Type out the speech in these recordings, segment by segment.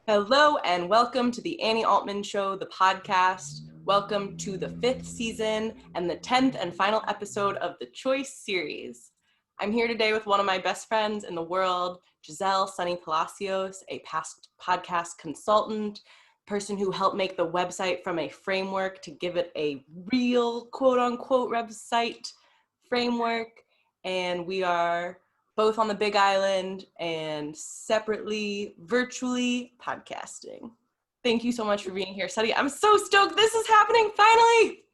Hello and welcome to the Annie Altman Show, the podcast. Welcome to the 5th season and the 10th and final episode of the Choice series. I'm here today with one of my best friends in the world, Giselle Sunny Palacios, a past podcast consultant, person who helped make the website from a framework to give it a real quote-unquote website framework. And we are both on the Big Island and separately, virtually podcasting. Thank you so much for being here, Sunny. I'm so stoked this is happening, finally!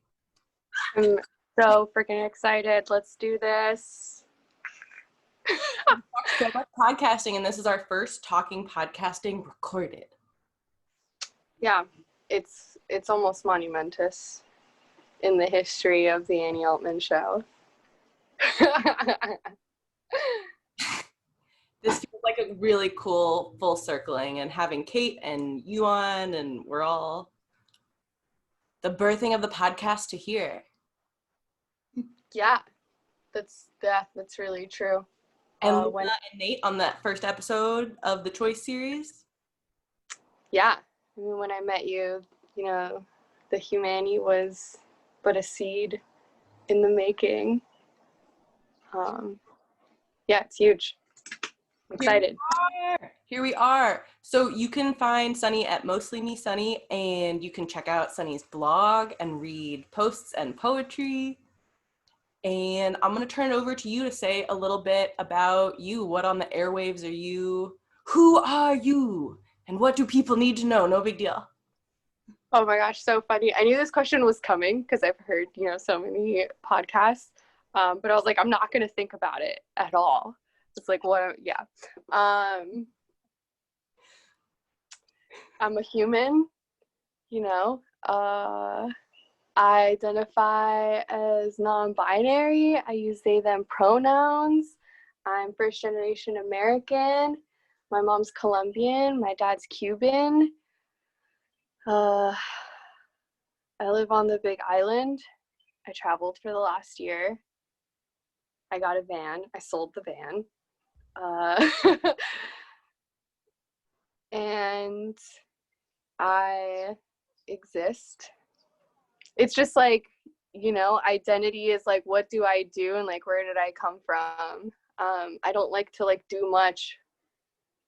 I'm so freaking excited. Let's do this. So much podcasting, and this is our first talking podcasting recorded. Yeah, it's almost monumentous in the history of the Annie Altman Show. This feels like a really cool full circling, and having Kate and you on, and we're all the birthing of the podcast to hear. Yeah, that's really true. And Luna and Nate on that first episode of the Choice series. Yeah, I mean, when I met you, the humanity was but a seed in the making. Yeah, it's huge. I'm excited. Here we are. So you can find Sunny at Mostly Me Sunny, and you can check out Sunny's blog and read posts and poetry. And I'm going to turn it over to you to say a little bit about you. What on the airwaves are you? Who are you? And what do people need to know? No big deal. Oh my gosh, so funny. I knew this question was coming because I've heard, so many podcasts. But I was like, I'm not going to think about it at all. It's like, what? Yeah. I'm a human, I identify as non-binary. I use they, them pronouns. I'm first generation American. My mom's Colombian. My dad's Cuban. I live on the Big Island. I traveled for the last year. I got a van. I sold the van. And I exist. It's just like, identity is like, what do I do? And like, where did I come from? I don't like to like do much.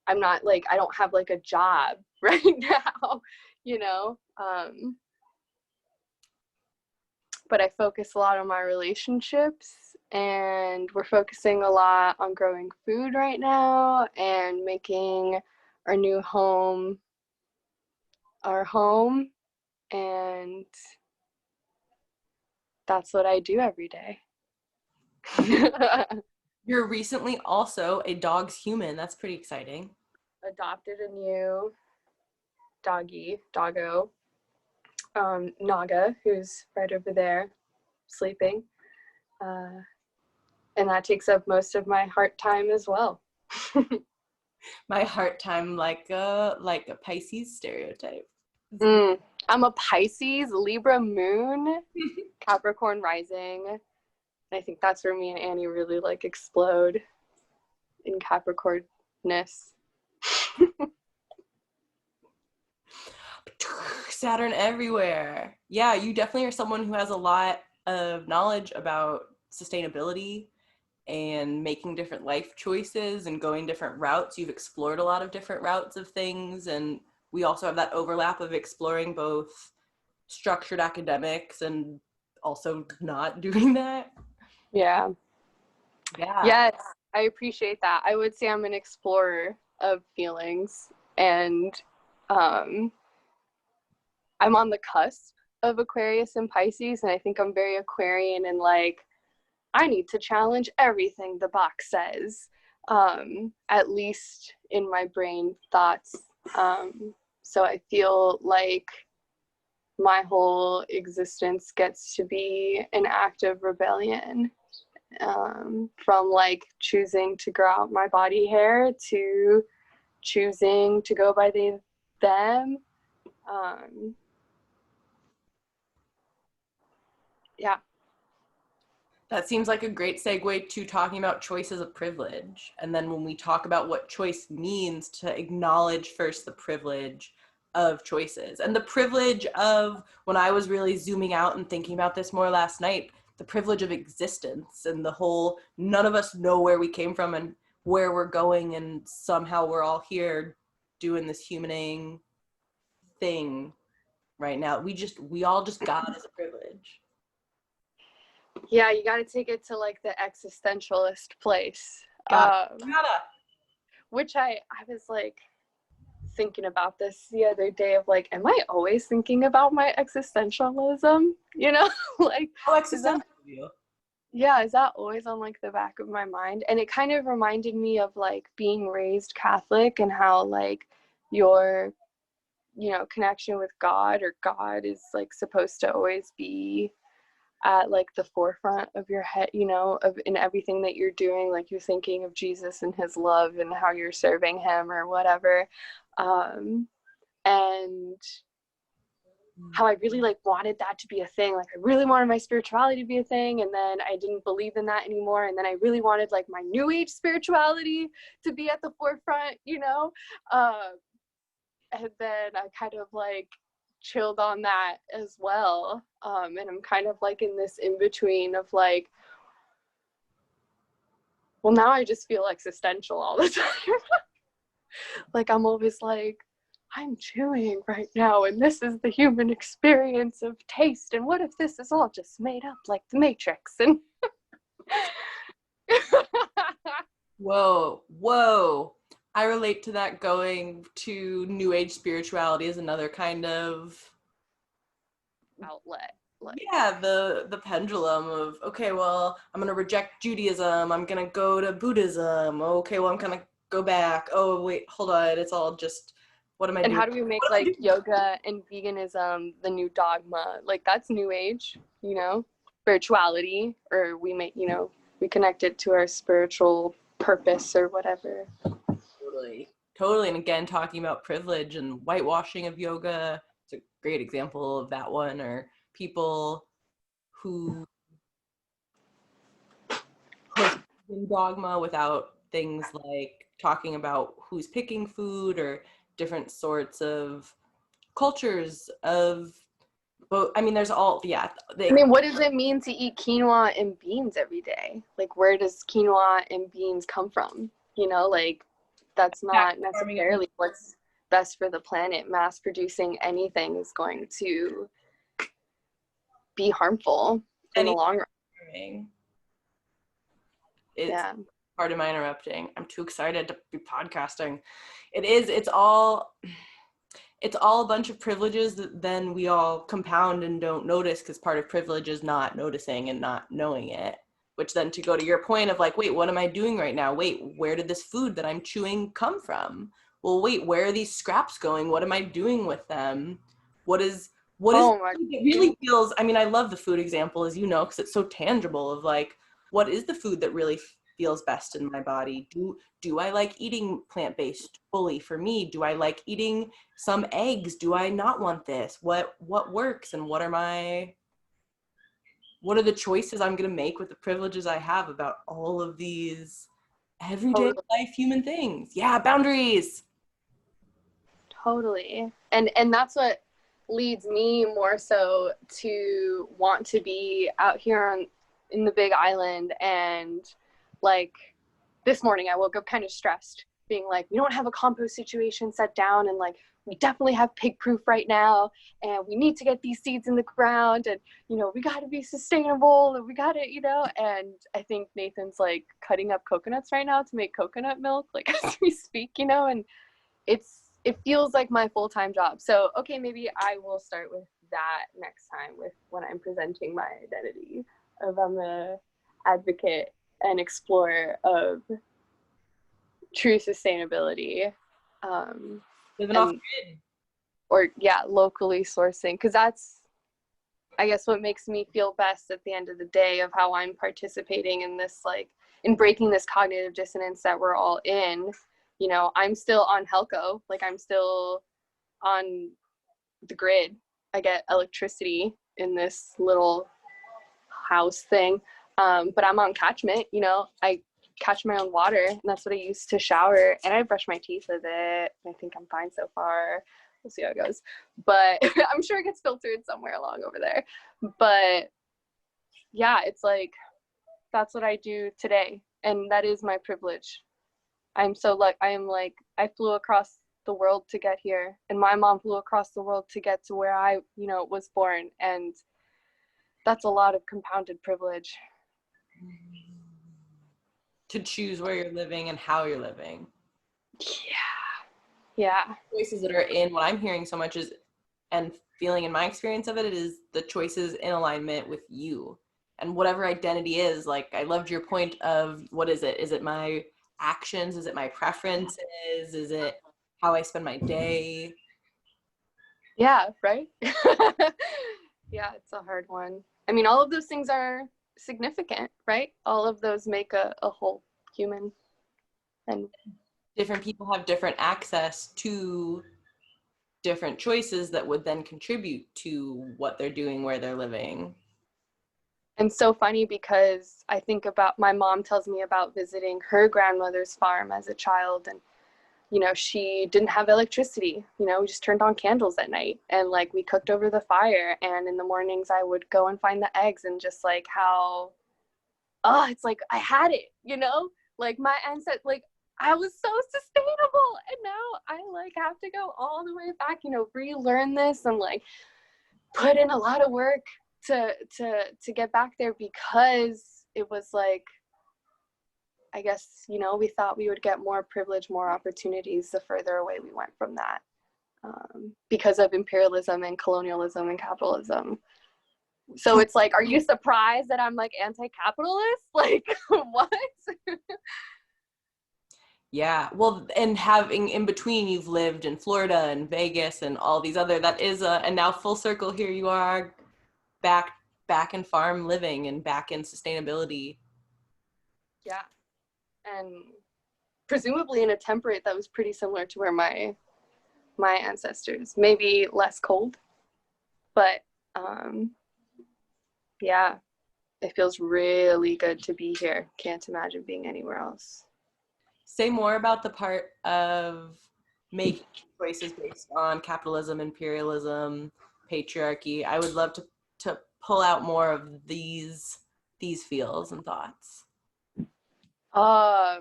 I'm not like, I don't have like a job right now, but I focus a lot on my relationships, and we're focusing a lot on growing food right now and making our new home our home. And that's what I do every day. You're recently also a dog's human. That's pretty exciting. Adopted a new doggo, Naga, who's right over there sleeping. And that takes up most of my heart time as well. My heart time, like a Pisces stereotype. I'm a Pisces, Libra moon, Capricorn rising. And I think that's where me and Annie really like explode in Capricornness. Saturn everywhere. Yeah, you definitely are someone who has a lot of knowledge about sustainability and making different life choices and going different routes. You've explored a lot of different routes of things, and we also have that overlap of exploring both structured academics and also not doing that. Yeah. Yes, I appreciate that. I would say I'm an explorer of feelings, and I'm on the cusp of Aquarius and Pisces, and I think I'm very Aquarian and like, I need to challenge everything the box says, at least in my brain thoughts. So I feel like my whole existence gets to be an act of rebellion, from like choosing to grow out my body hair to choosing to go by they, them. Yeah. That seems like a great segue to talking about choices of privilege. And then when we talk about what choice means, to acknowledge first the privilege of choices. And the privilege of, when I was really zooming out and thinking about this more last night, the privilege of existence and the whole, none of us know where we came from and where we're going, and somehow we're all here doing this humaning thing right now. We all just got it as a privilege. Yeah, you got to take it to like the existentialist place. Gotta. Which I was like thinking about this the other day of like, am I always thinking about my existentialism? You know, like, how existential are you? Yeah, is that always on like the back of my mind? And it kind of reminded me of like being raised Catholic and how like your, you know, connection with God or God is like supposed to always be at like the forefront of your head, you know, of in everything that you're doing, like you're thinking of Jesus and his love and how you're serving him or whatever. And how I really like wanted that to be a thing. Like I really wanted my spirituality to be a thing, and then I didn't believe in that anymore. And then I really wanted like my new age spirituality to be at the forefront, you know? And then I kind of like chilled on that as well. And I'm kind of like in this in-between of like, well, now I just feel existential all the time. Like I'm always like, I'm chewing right now, and this is the human experience of taste, and what if this is all just made up like the Matrix? And Whoa. I relate to that. Going to new age spirituality is another kind of outlet. Like, yeah, the pendulum of, okay, well, I'm gonna reject Judaism, I'm gonna go to Buddhism, okay, well, I'm gonna go back, oh wait, hold on, it's all just, what am I doing? And how do we make like yoga and veganism the new dogma? Like that's new age, you know, spirituality, or we make, you know, we connect it to our spiritual purpose or whatever. Totally. And again, talking about privilege and whitewashing of yoga, it's a great example of that one. Or people who push dogma without things like talking about who's picking food or different sorts of cultures of, but I mean, there's all, yeah. I mean, what does it mean to eat quinoa and beans every day? Like, where does quinoa and beans come from? You know, like, that's not necessarily what's best for the planet. Mass producing anything is going to be harmful in the long run. Pardon my interrupting. I'm too excited to be podcasting. It's all a bunch of privileges that then we all compound and don't notice, because part of privilege is not noticing and not knowing it. Which then, to go to your point of like, wait, what am I doing right now? Wait, where did this food that I'm chewing come from? Well, wait, where are these scraps going? What am I doing with them? What is it really feels, I mean, I love the food example, as you know, because it's so tangible of like, what is the food that really feels best in my body? Do I like eating plant-based fully? For me, do I like eating some eggs? Do I not want this? What works, and what are the choices I'm going to make with the privileges I have about all of these everyday life human things? Yeah, boundaries. Totally. And that's what leads me more so to want to be out here in the Big Island. And like this morning I woke up kind of stressed, being like, we don't have a compost situation set down, and like we definitely have pig proof right now, and we need to get these seeds in the ground, and you know, we got to be sustainable, and we got to, you know. And I think Nathan's like cutting up coconuts right now to make coconut milk, like as we speak, you know. And it feels like my full-time job. So okay, maybe I will start with that next time, with when I'm presenting my identity of I'm a advocate and explorer of true sustainability, living off grid, or locally sourcing, because that's, I guess, what makes me feel best at the end of the day of how I'm participating in this, like in breaking this cognitive dissonance that we're all in. You know, I'm still on Helco, like I'm still on the grid. I get electricity in this little house thing, But I'm on catchment, you know, I catch my own water, and that's what I use to shower, and I brush my teeth with it. I think I'm fine so far. We'll see how it goes. But I'm sure it gets filtered somewhere along over there. But yeah, it's like, that's what I do today. And that is my privilege. I I flew across the world to get here, and my mom flew across the world to get to where I, you know, was born. And that's a lot of compounded privilege. To choose where you're living and how you're living. Yeah. Choices that are in what I'm hearing so much is, and feeling in my experience of it, it is the choices in alignment with you and whatever identity is. Like, I loved your point of, what is it? Is it my actions? Is it my preferences? Is it how I spend my day? Yeah, right? Yeah, it's a hard one. I mean, all of those things are significant, right? All of those make a whole human. And different people have different access to different choices that would then contribute to what they're doing, where they're living. And so funny, because I think about, my mom tells me about visiting her grandmother's farm as a child, and you know, she didn't have electricity. You know, we just turned on candles at night, and like we cooked over the fire, and in the mornings I would go and find the eggs, and just like how, oh, it's like I had it, you know, like my ancestors, like I was so sustainable, and now I like have to go all the way back, you know, relearn this and like put in a lot of work to get back there, because it was like, I guess, you know, we thought we would get more privilege, more opportunities the further away we went from that, because of imperialism and colonialism and capitalism. So it's like, are you surprised that I'm like anti-capitalist? Like, what? Yeah, well, and having in between, you've lived in Florida and Vegas and all these other, that is and now full circle, here you are back in farm living and back in sustainability. Yeah. And presumably in a temperate that was pretty similar to where my ancestors, maybe less cold, but yeah, it feels really good to be here. Can't imagine being anywhere else. Say more about the part of making choices based on capitalism, imperialism, patriarchy. I would love to pull out more of these feels and thoughts. I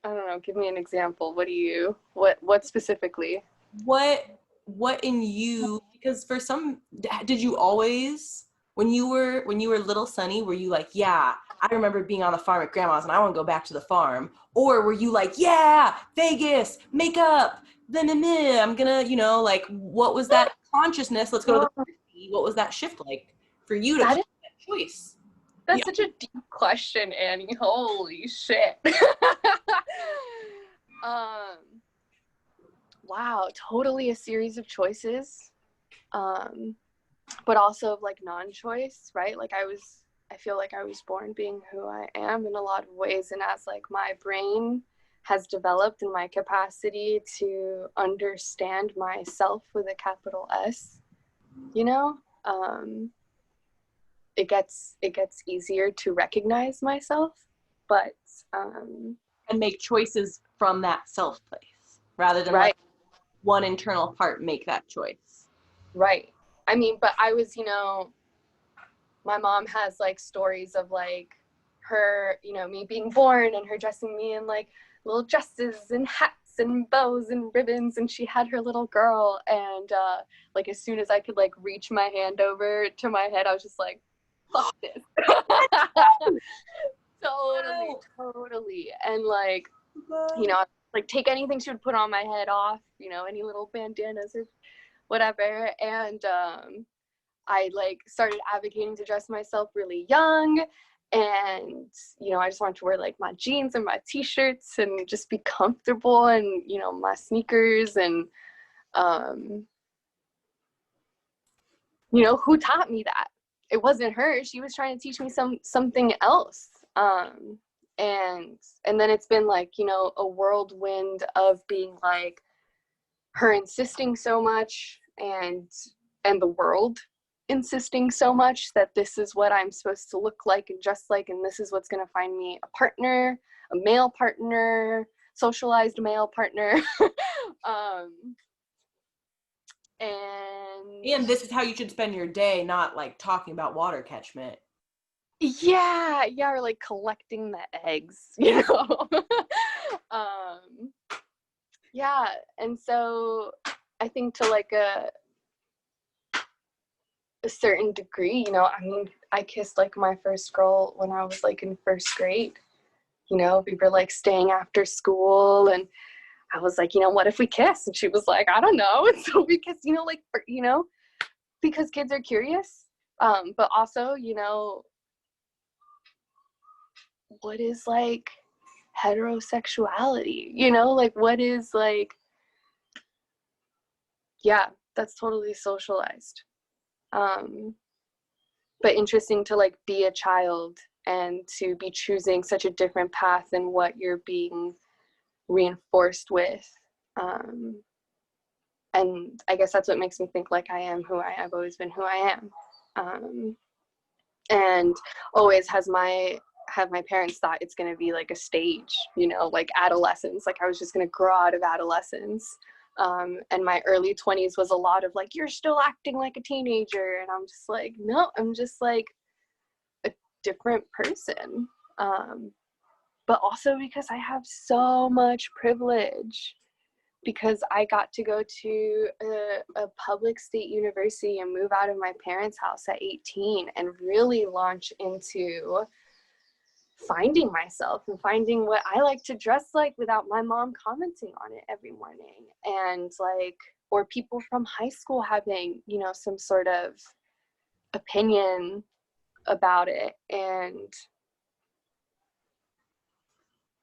don't know, give me an example. What specifically? What in you, because for some, did you always, when you were little Sunny, were you like, yeah, I remember being on the farm at grandma's and I want to go back to the farm? Or were you like, yeah, Vegas, makeup, I'm gonna, you know, like, what was that consciousness? Let's go to the city. What was that shift like for you to make that choice? That's such a deep question, Annie. Holy shit. Wow, totally a series of choices. But also like non-choice, right? Like I feel like I was born being who I am in a lot of ways, and as like my brain has developed in my capacity to understand myself with a capital S, you know, it gets easier to recognize myself, but and make choices from that self place rather than right. like one internal part make that choice. Right. I mean, but I was, you know, my mom has like stories of like her, you know, me being born and her dressing me in like little dresses and hats and bows and ribbons, and she had her little girl, and like as soon as I could like reach my hand over to my head, I was just like, fuck this. Totally. And like, you know, like take anything she would put on my head off, you know, any little bandanas or whatever. And I like started advocating to dress myself really young, and you know, I just wanted to wear like my jeans and my t-shirts and just be comfortable, and you know, my sneakers. And you know, who taught me that? It wasn't her. She was trying to teach me something else. And then it's been like, you know, a whirlwind of being like her insisting so much, and the world insisting so much that this is what I'm supposed to look like and dress like, and this is what's going to find me a partner, a male partner, socialized male partner. And this is how you should spend your day, not like talking about water catchment. Yeah, or like collecting the eggs, you know. Yeah, and so I think to like a certain degree, you know, I mean, I kissed like my first girl when I was like in first grade. You know, we were like staying after school, and I was like, you know, what if we kiss? And she was like, I don't know. And so we kissed, you know, like, you know, because kids are curious. But also, you know, what is like heterosexuality? You know, like what is like, yeah, that's totally socialized. But interesting to like be a child and to be choosing such a different path than what you're being reinforced with. And I guess that's what makes me think like I am who I've always been who I am. And always have my parents thought it's going to be like a stage, you know, like adolescence, like I was just going to grow out of adolescence. And my early 20s was a lot of like, you're still acting like a teenager. And I'm just like, no, I'm just like a different person. But also because I have so much privilege, because I got to go to a public state university and move out of my parents' house at 18 and really launch into finding myself and finding what I like to dress like without my mom commenting on it every morning. And like, or people from high school having, you know, some sort of opinion about it. And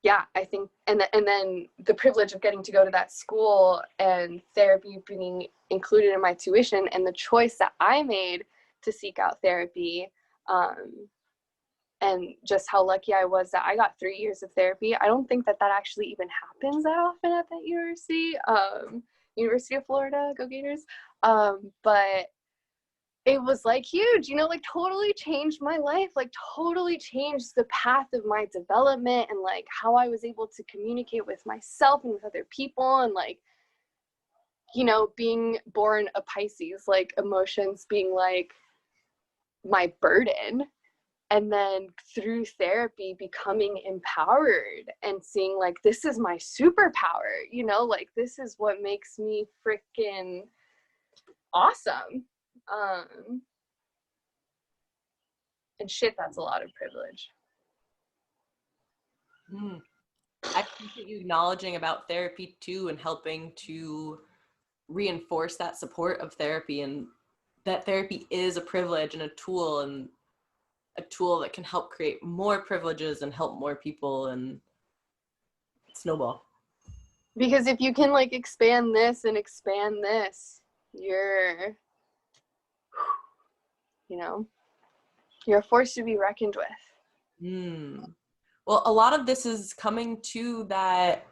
yeah, I think, and then the privilege of getting to go to that school and therapy being included in my tuition, and the choice that I made to seek out therapy, and just how lucky I was that I got 3 years of therapy. I don't think that actually even happens that often at that university, University of Florida, go Gators. But it was like huge, you know, like totally changed my life, like totally changed the path of my development and like how I was able to communicate with myself and with other people. And like, you know, being born a Pisces, like emotions being like my burden. And then through therapy becoming empowered and seeing like, this is my superpower, you know, like this is what makes me freaking awesome. And shit, that's a lot of privilege. I appreciate you acknowledging about therapy too, and helping to reinforce that support of therapy, and that therapy is a privilege and a tool that can help create more privileges and help more people and snowball. Because if you can like expand this and expand this, you're, you know, you're a force to be reckoned with. Well, a lot of this is coming to that.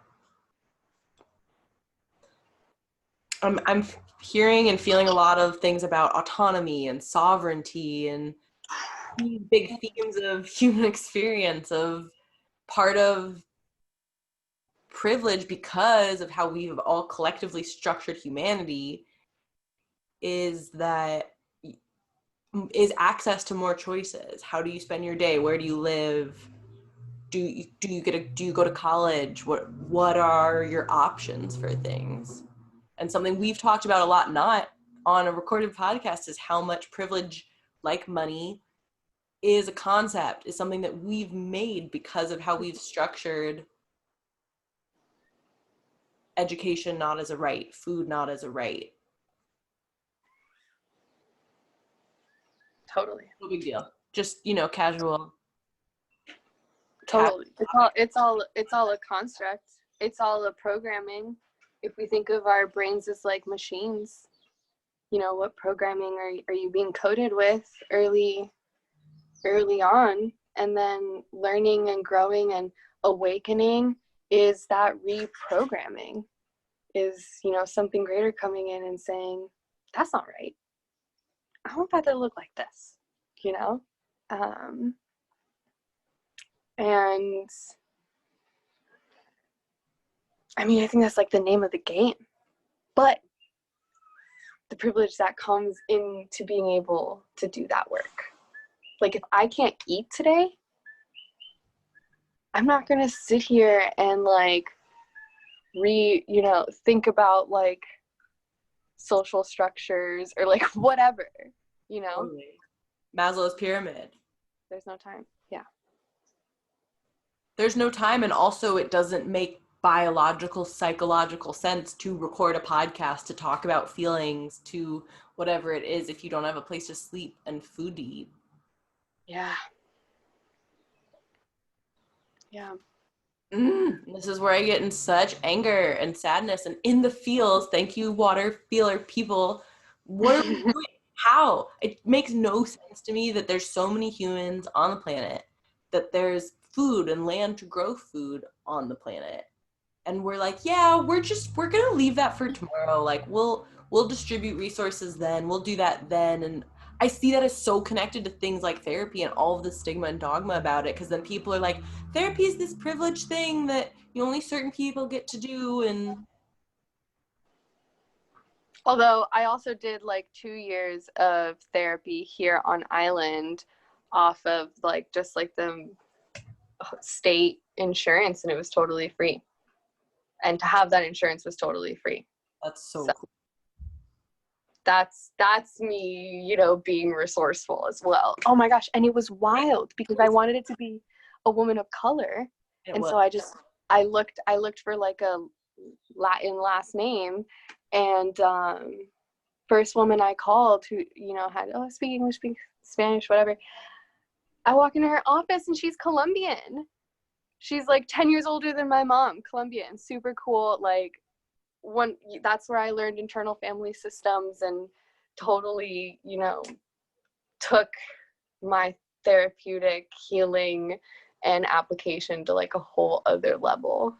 I'm hearing and feeling a lot of things about autonomy and sovereignty and these big themes of human experience, of part of privilege because of how we've all collectively structured humanity is access to more choices. How do you spend your day? Where do you live? Do you go to college? What are your options for things? And something we've talked about a lot, not on a recorded podcast, is how much privilege, like money, is a concept, is something that we've made because of how we've structured education not as a right, food not as a right. Totally. No big deal. Just, you know, casual. Totally. It's all a construct. It's all a programming. If we think of our brains as like machines, you know, what programming are you being coded with early on? And then learning and growing and awakening is that reprogramming, is, you know, something greater coming in and saying, that's not right. I want that to look like this, you know? And I mean, I think that's like the name of the game. But the privilege that comes into being able to do that work. Like, if I can't eat today, I'm not going to sit here and like think about like social structures or like whatever, you know? Totally. Maslow's pyramid. There's no time. Yeah. There's no time, and also it doesn't make biological, psychological sense to record a podcast, to talk about feelings, to whatever it is, if you don't have a place to sleep and food to eat. Yeah. Yeah. This is where I get in such anger and sadness, and in the feels, thank you, water feeler people, what are we doing? How? It makes no sense to me that there's so many humans on the planet, that there's food and land to grow food on the planet, and we're like, yeah, we're gonna leave that for tomorrow, like we'll distribute resources then, we'll do that then. And I see that as so connected to things like therapy and all of the stigma and dogma about it, because then people are like, therapy is this privileged thing that only certain people get to do. And although I also did like 2 years of therapy here on island off of like just like the state insurance, and it was totally free. And to have that insurance was totally free. That's so cool. That's me, you know, being resourceful as well. Oh my gosh. And it was wild because I wanted it to be a woman of color. So I looked for like a Latin last name, and first woman I called who, you know, had, speak English, speak Spanish, whatever. I walk into her office and she's Colombian. She's like 10 years older than my mom, Colombian, super cool. Like that's where I learned internal family systems and totally, you know, took my therapeutic healing and application to like a whole other level.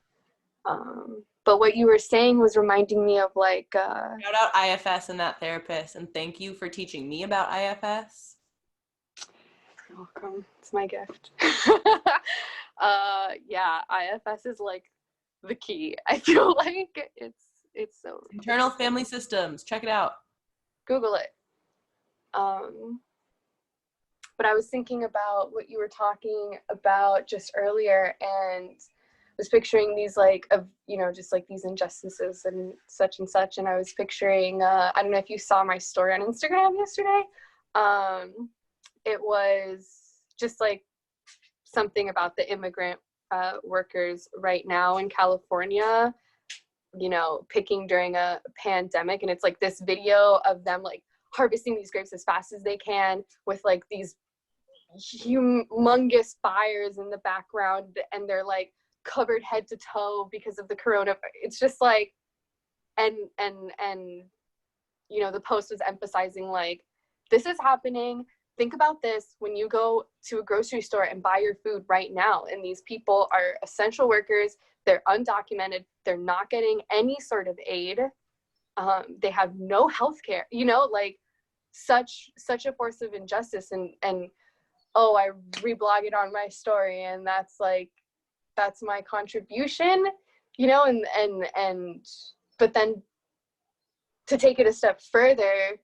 But what you were saying was reminding me of like shout out IFS and that therapist, and thank you for teaching me about IFS. You're welcome. It's my gift. Yeah, IFS is like the key. I feel like it's so internal family systems. Check it out. Google it. But I was thinking about what you were talking about just earlier, and was picturing these like just like these injustices and such, and I was picturing I don't know if you saw my story on Instagram yesterday. It was just like something about the immigrant workers right now in California, you know, picking during a pandemic, and it's like this video of them like harvesting these grapes as fast as they can with like these humongous fires in the background, and they're like covered head to toe because of the corona. It's just like, and you know, the post was emphasizing like, this is happening. Think about this when you go to a grocery store and buy your food right now. And these people are essential workers. They're undocumented. They're not getting any sort of aid. They have no health care, you know, like such a force of injustice. And I reblog it on my story, and that's my contribution, you know, and but then to take it a step further,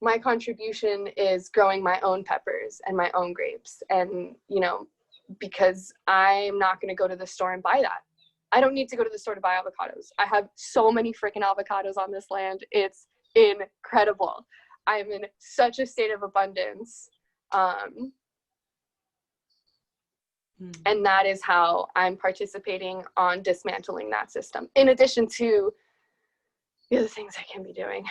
my contribution is growing my own peppers and my own grapes. And, you know, because I'm not going to go to the store and buy that. I don't need to go to the store to buy avocados. I have so many freaking avocados on this land. It's incredible. I'm in such a state of abundance. And that is how I'm participating on dismantling that system, in addition to the other things I can be doing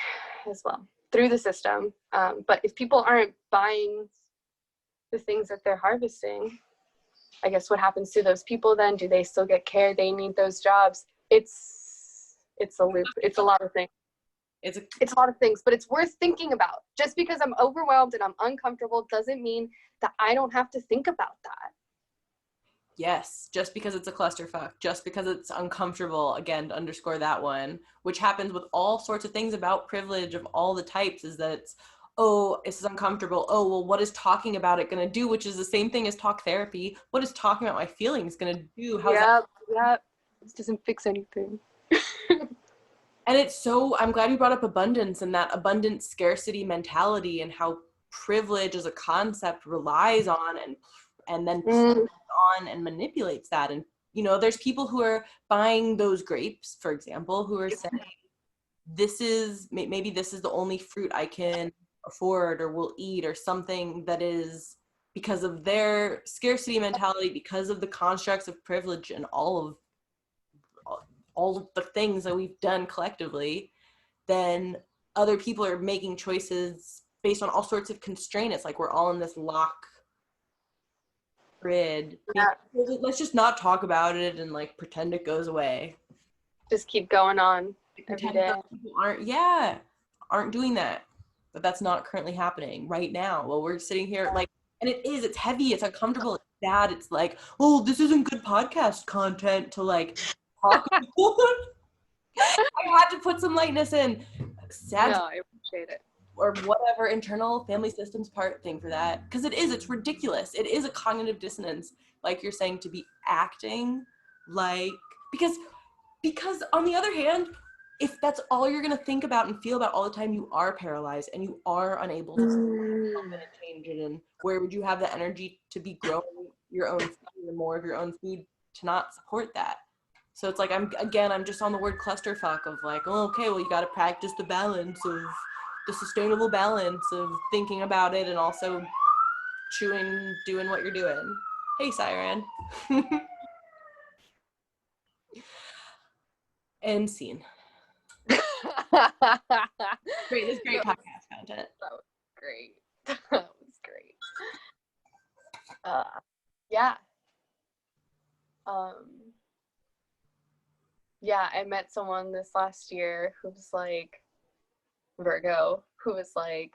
as well through the system. But if people aren't buying the things that they're harvesting, I guess what happens to those people then? Do they still get care? They need those jobs. It's a loop. It's a lot of things. It's a lot of things, but it's worth thinking about. Just because I'm overwhelmed and I'm uncomfortable doesn't mean that I don't have to think about that. Yes, just because it's a clusterfuck, just because it's uncomfortable, again, to underscore that one, which happens with all sorts of things about privilege of all the types, is that it's, oh, this is uncomfortable. Oh, well, what is talking about it going to do? Which is the same thing as talk therapy. What is talking about my feelings going to do? How's that? Yep. This doesn't fix anything. And it's so, I'm glad you brought up abundance and that abundant scarcity mentality and how privilege as a concept relies on and then on and manipulates that. And, you know, there's people who are buying those grapes, for example, who are saying, maybe this is the only fruit I can afford or will eat, or something that is because of their scarcity mentality, because of the constructs of privilege and all of the things that we've done collectively. Then other people are making choices based on all sorts of constraints. It's like we're all in this lock grid. Yeah. Let's just not talk about it and like pretend it goes away. Just keep going on every day. People aren't doing that. But that's not currently happening right now. Well, we're sitting here like, and it's heavy, it's uncomfortable, it's bad. It's like, oh, this isn't good podcast content to like talk about. I had to put some lightness in. Sad. No, I appreciate it. Or whatever internal family systems part thing for that. Because it's ridiculous. It is a cognitive dissonance, like you're saying, to be acting like, because on the other hand, if that's all you're going to think about and feel about all the time, you are paralyzed and you are unable to change it. And where would you have the energy to be growing your own food and more of your own food to not support that? So it's like, I'm just on the word clusterfuck of like, oh, okay, well, you got to practice the sustainable balance of thinking about it and also doing what you're doing. Hey, Siren. End scene. Great, this is great podcast content. That was great. That was great. Yeah. Yeah, I met someone this last year who was like, Virgo, who was like,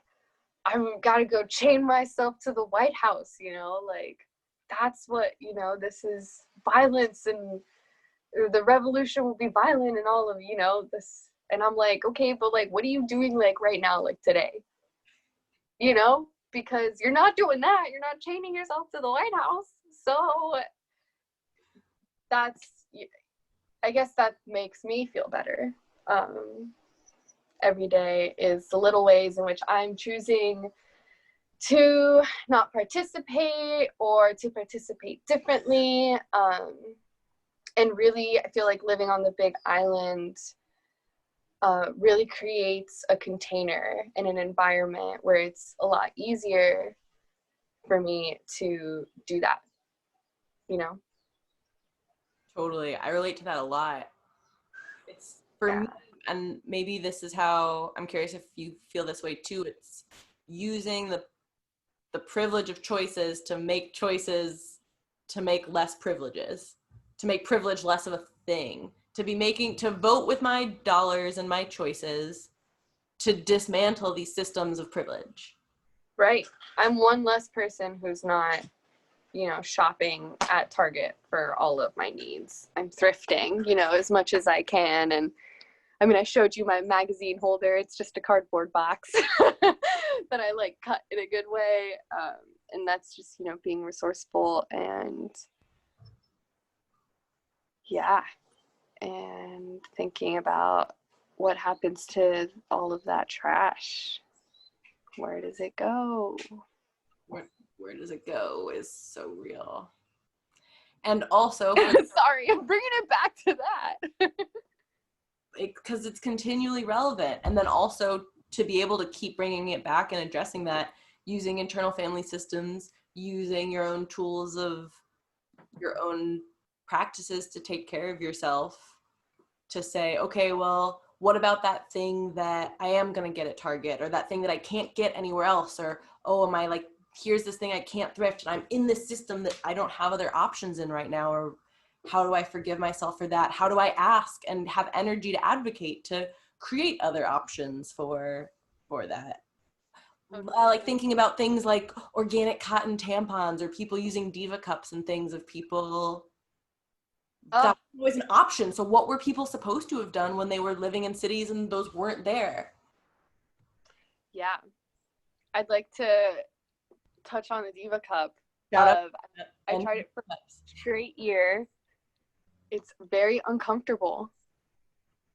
I've got to go chain myself to the White House, you know, like, that's what, you know, this is violence and the revolution will be violent and all of, you know, this. And I'm like, okay, but like, what are you doing like right now, like today? You know, because you're not doing that. You're not chaining yourself to the White House. So I guess that makes me feel better. Every day is the little ways in which I'm choosing to not participate or to participate differently. And really, I feel like living on the Big Island really creates a container and an environment where it's a lot easier for me to do that, you know? Totally. I relate to that a lot. It's for me, and maybe this is how, I'm curious if you feel this way too, it's using the privilege of choices to make less privileges, to make privilege less of a thing, to vote with my dollars and my choices to dismantle these systems of privilege. Right. I'm one less person who's not, you know, shopping at Target for all of my needs. I'm thrifting, you know, as much as I can. And I mean, I showed you my magazine holder. It's just a cardboard box that I like cut in a good way. And that's just, you know, being resourceful and and thinking about what happens to all of that trash. Where does it go? Where does it go is so real. And also, sorry, I'm bringing it back to that. Because it's continually relevant. And then also to be able to keep bringing it back and addressing that, using internal family systems, using your own tools of your own practices to take care of yourself, to say, okay, well, what about that thing that I am going to get at Target, or that thing that I can't get anywhere else, or, oh, am I like, here's this thing I can't thrift and I'm in this system that I don't have other options in right now, or how do I forgive myself for that? How do I ask and have energy to advocate to create other options for that? Like thinking about things like organic cotton tampons, or people using Diva cups and things, of people that was an option. So what were people supposed to have done when they were living in cities and those weren't there? Yeah. I'd like to touch on the Diva Cup. I tried it for a straight year. It's very uncomfortable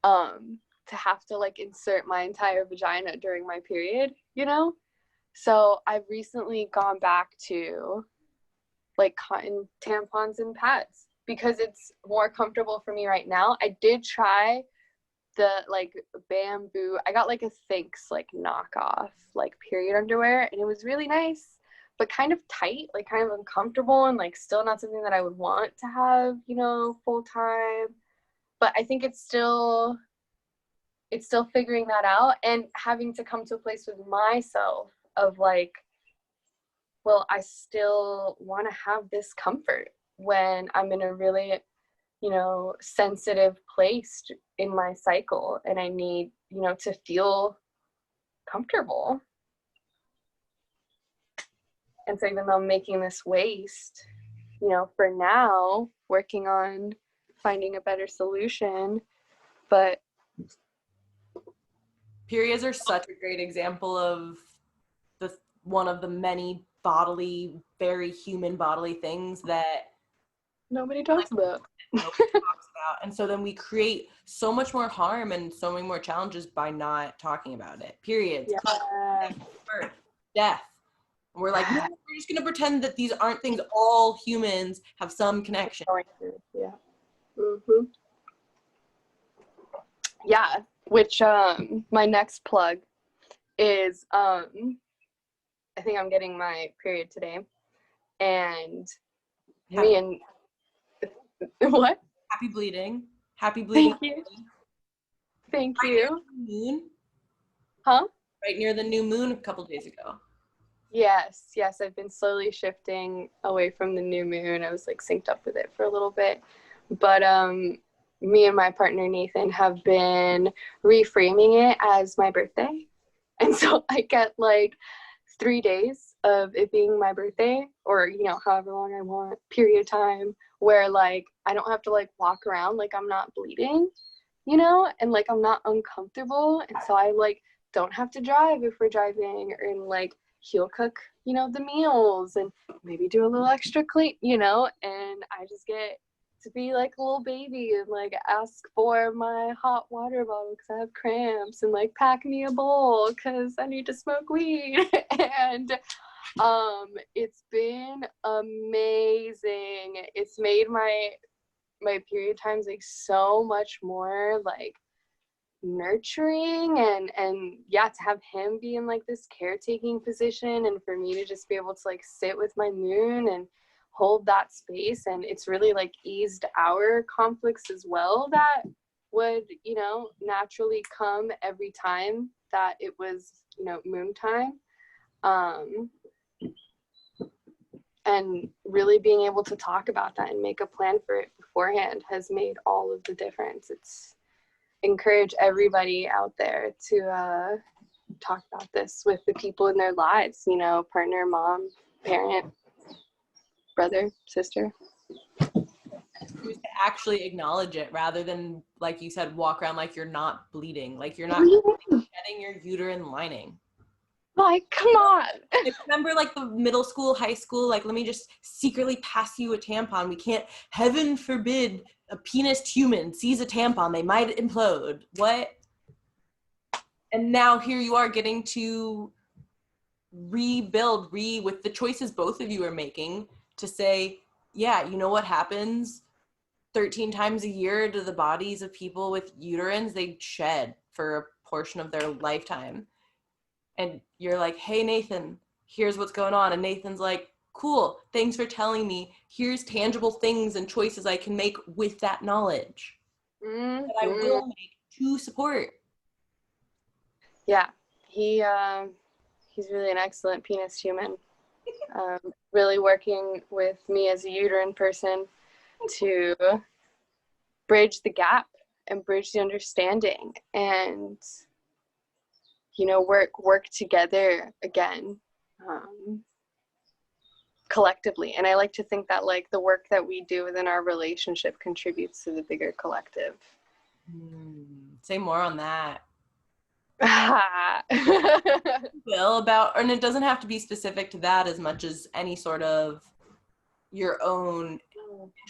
to have to like insert my entire vagina during my period, you know? So I've recently gone back to like cotton tampons and pads because it's more comfortable for me right now. I did try the like bamboo. I got like a Thinx like knockoff like period underwear, and it was really nice, but kind of tight, like kind of uncomfortable, and like still not something that I would want to have, you know, full time. But I think it's still figuring that out and having to come to a place with myself of like, well, I still want to have this comfort when I'm in a really, you know, sensitive place in my cycle, and I need, you know, to feel comfortable. And so even though I'm making this waste, you know, for now, working on finding a better solution, but periods are such a great example of one of the many very human bodily things that nobody talks about. And so then we create so much more harm and so many more challenges by not talking about it. Periods, birth, death. And we're like, no, we're just gonna pretend that these aren't things. All humans have some connection. Yeah. Mm-hmm. Yeah. Which my next plug is I think I'm getting my period today, and me and what? Happy bleeding. Happy bleeding. Thank you. Right near the moon. Huh? Right near the new moon a couple days ago. Yes. I've been slowly shifting away from the new moon. I was like synced up with it for a little bit, but me and my partner Nathan have been reframing it as my birthday, and so I get like 3 days of it being my birthday, or you know, however long I want, period time, where like I don't have to like walk around like I'm not bleeding, you know, and like I'm not uncomfortable, and so I like don't have to drive if we're driving, and like he'll cook, you know, the meals and maybe do a little extra clean, you know, and I just get to be like a little baby and like ask for my hot water bottle because I have cramps, and like pack me a bowl because I need to smoke weed. And it's been amazing. It's made my period times like so much more like nurturing, and yeah, to have him be in like this caretaking position, and for me to just be able to like sit with my moon and hold that space, and it's really like eased our conflicts as well that would, you know, naturally come every time that it was, you know, moon time. And really being able to talk about that and make a plan for it beforehand has made all of the difference. It's encourage everybody out there to talk about this with the people in their lives, you know, partner, mom, parent, brother, sister. To actually acknowledge it rather than, like you said, walk around like you're not bleeding, like you're not shedding your uterine lining. Like, come on. Remember like the middle school, high school, like let me just secretly pass you a tampon. We can't, heaven forbid, a penis human sees a tampon, they might implode. What? And now here you are getting to rebuild, with the choices both of you are making to say, yeah, you know what happens 13 times a year to the bodies of people with uterines? They shed for a portion of their lifetime. And you're like, hey, Nathan, here's what's going on. And Nathan's like, cool, thanks for telling me. Here's tangible things and choices I can make with that knowledge that I will make to support. Yeah, he's really an excellent penis human. Really working with me as a uterine person to bridge the gap and bridge the understanding, and you know, work together again, collectively. And I like to think that like the work that we do within our relationship contributes to the bigger collective. Say more on that. Will about, and it doesn't have to be specific to that as much as any sort of your own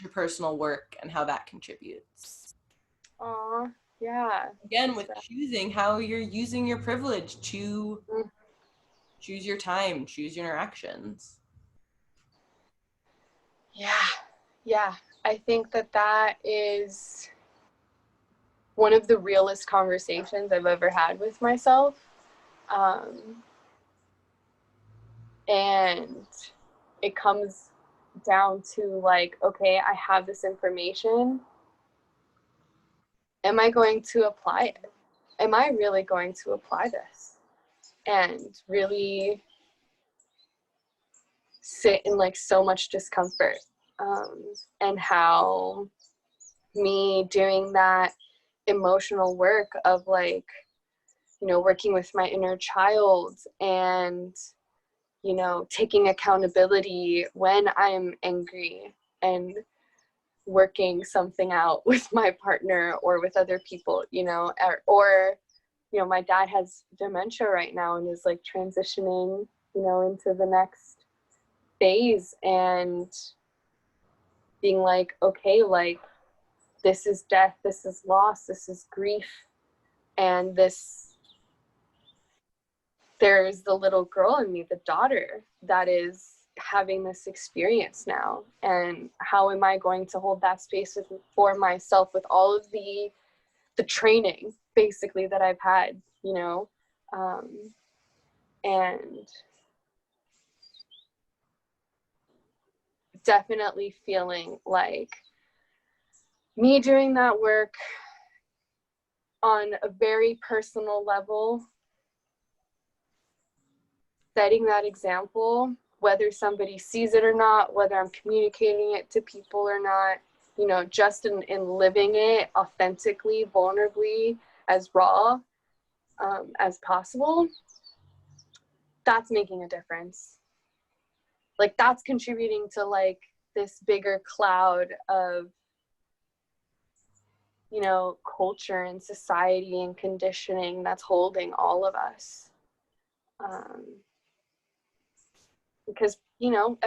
interpersonal work and how that contributes. Aw, yeah. Again, with choosing how you're using your privilege to choose your time, choose your interactions. Yeah. I think that is one of the realest conversations I've ever had with myself. And it comes down to like, okay, I have this information. Am I going to apply it? Am I really going to apply this? And really sit in like so much discomfort. And how me doing that emotional work of like, you know, working with my inner child and, you know, taking accountability when I'm angry and working something out with my partner or with other people, you know, or you know, my dad has dementia right now and is like transitioning, you know, into the next phase, and being like, okay, like this is death, this is loss, this is grief, and there's the little girl in me, the daughter, that is having this experience now. And how am I going to hold that space for myself with all of the training basically that I've had, you know? And definitely feeling like me doing that work on a very personal level, setting that example, whether somebody sees it or not, whether I'm communicating it to people or not, you know, just in living it authentically, vulnerably, as raw as possible, that's making a difference. Like that's contributing to like this bigger cloud of, you know, culture and society and conditioning that's holding all of us. Because, you know,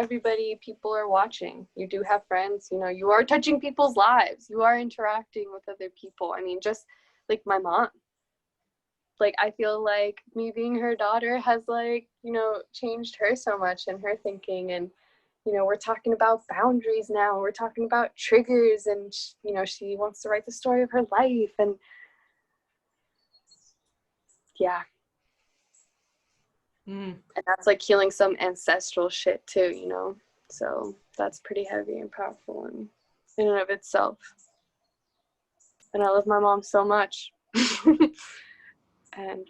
people are watching. You do have friends, you know, you are touching people's lives. You are interacting with other people. I mean, just like my mom. Like, I feel like me being her daughter has, like, you know, changed her so much in her thinking. And, you know, we're talking about boundaries now. We're talking about triggers. And, you know, she wants to write the story of her life. And, yeah. And that's, like, healing some ancestral shit, too, you know? So that's pretty heavy and powerful in and of itself. And I love my mom so much. And,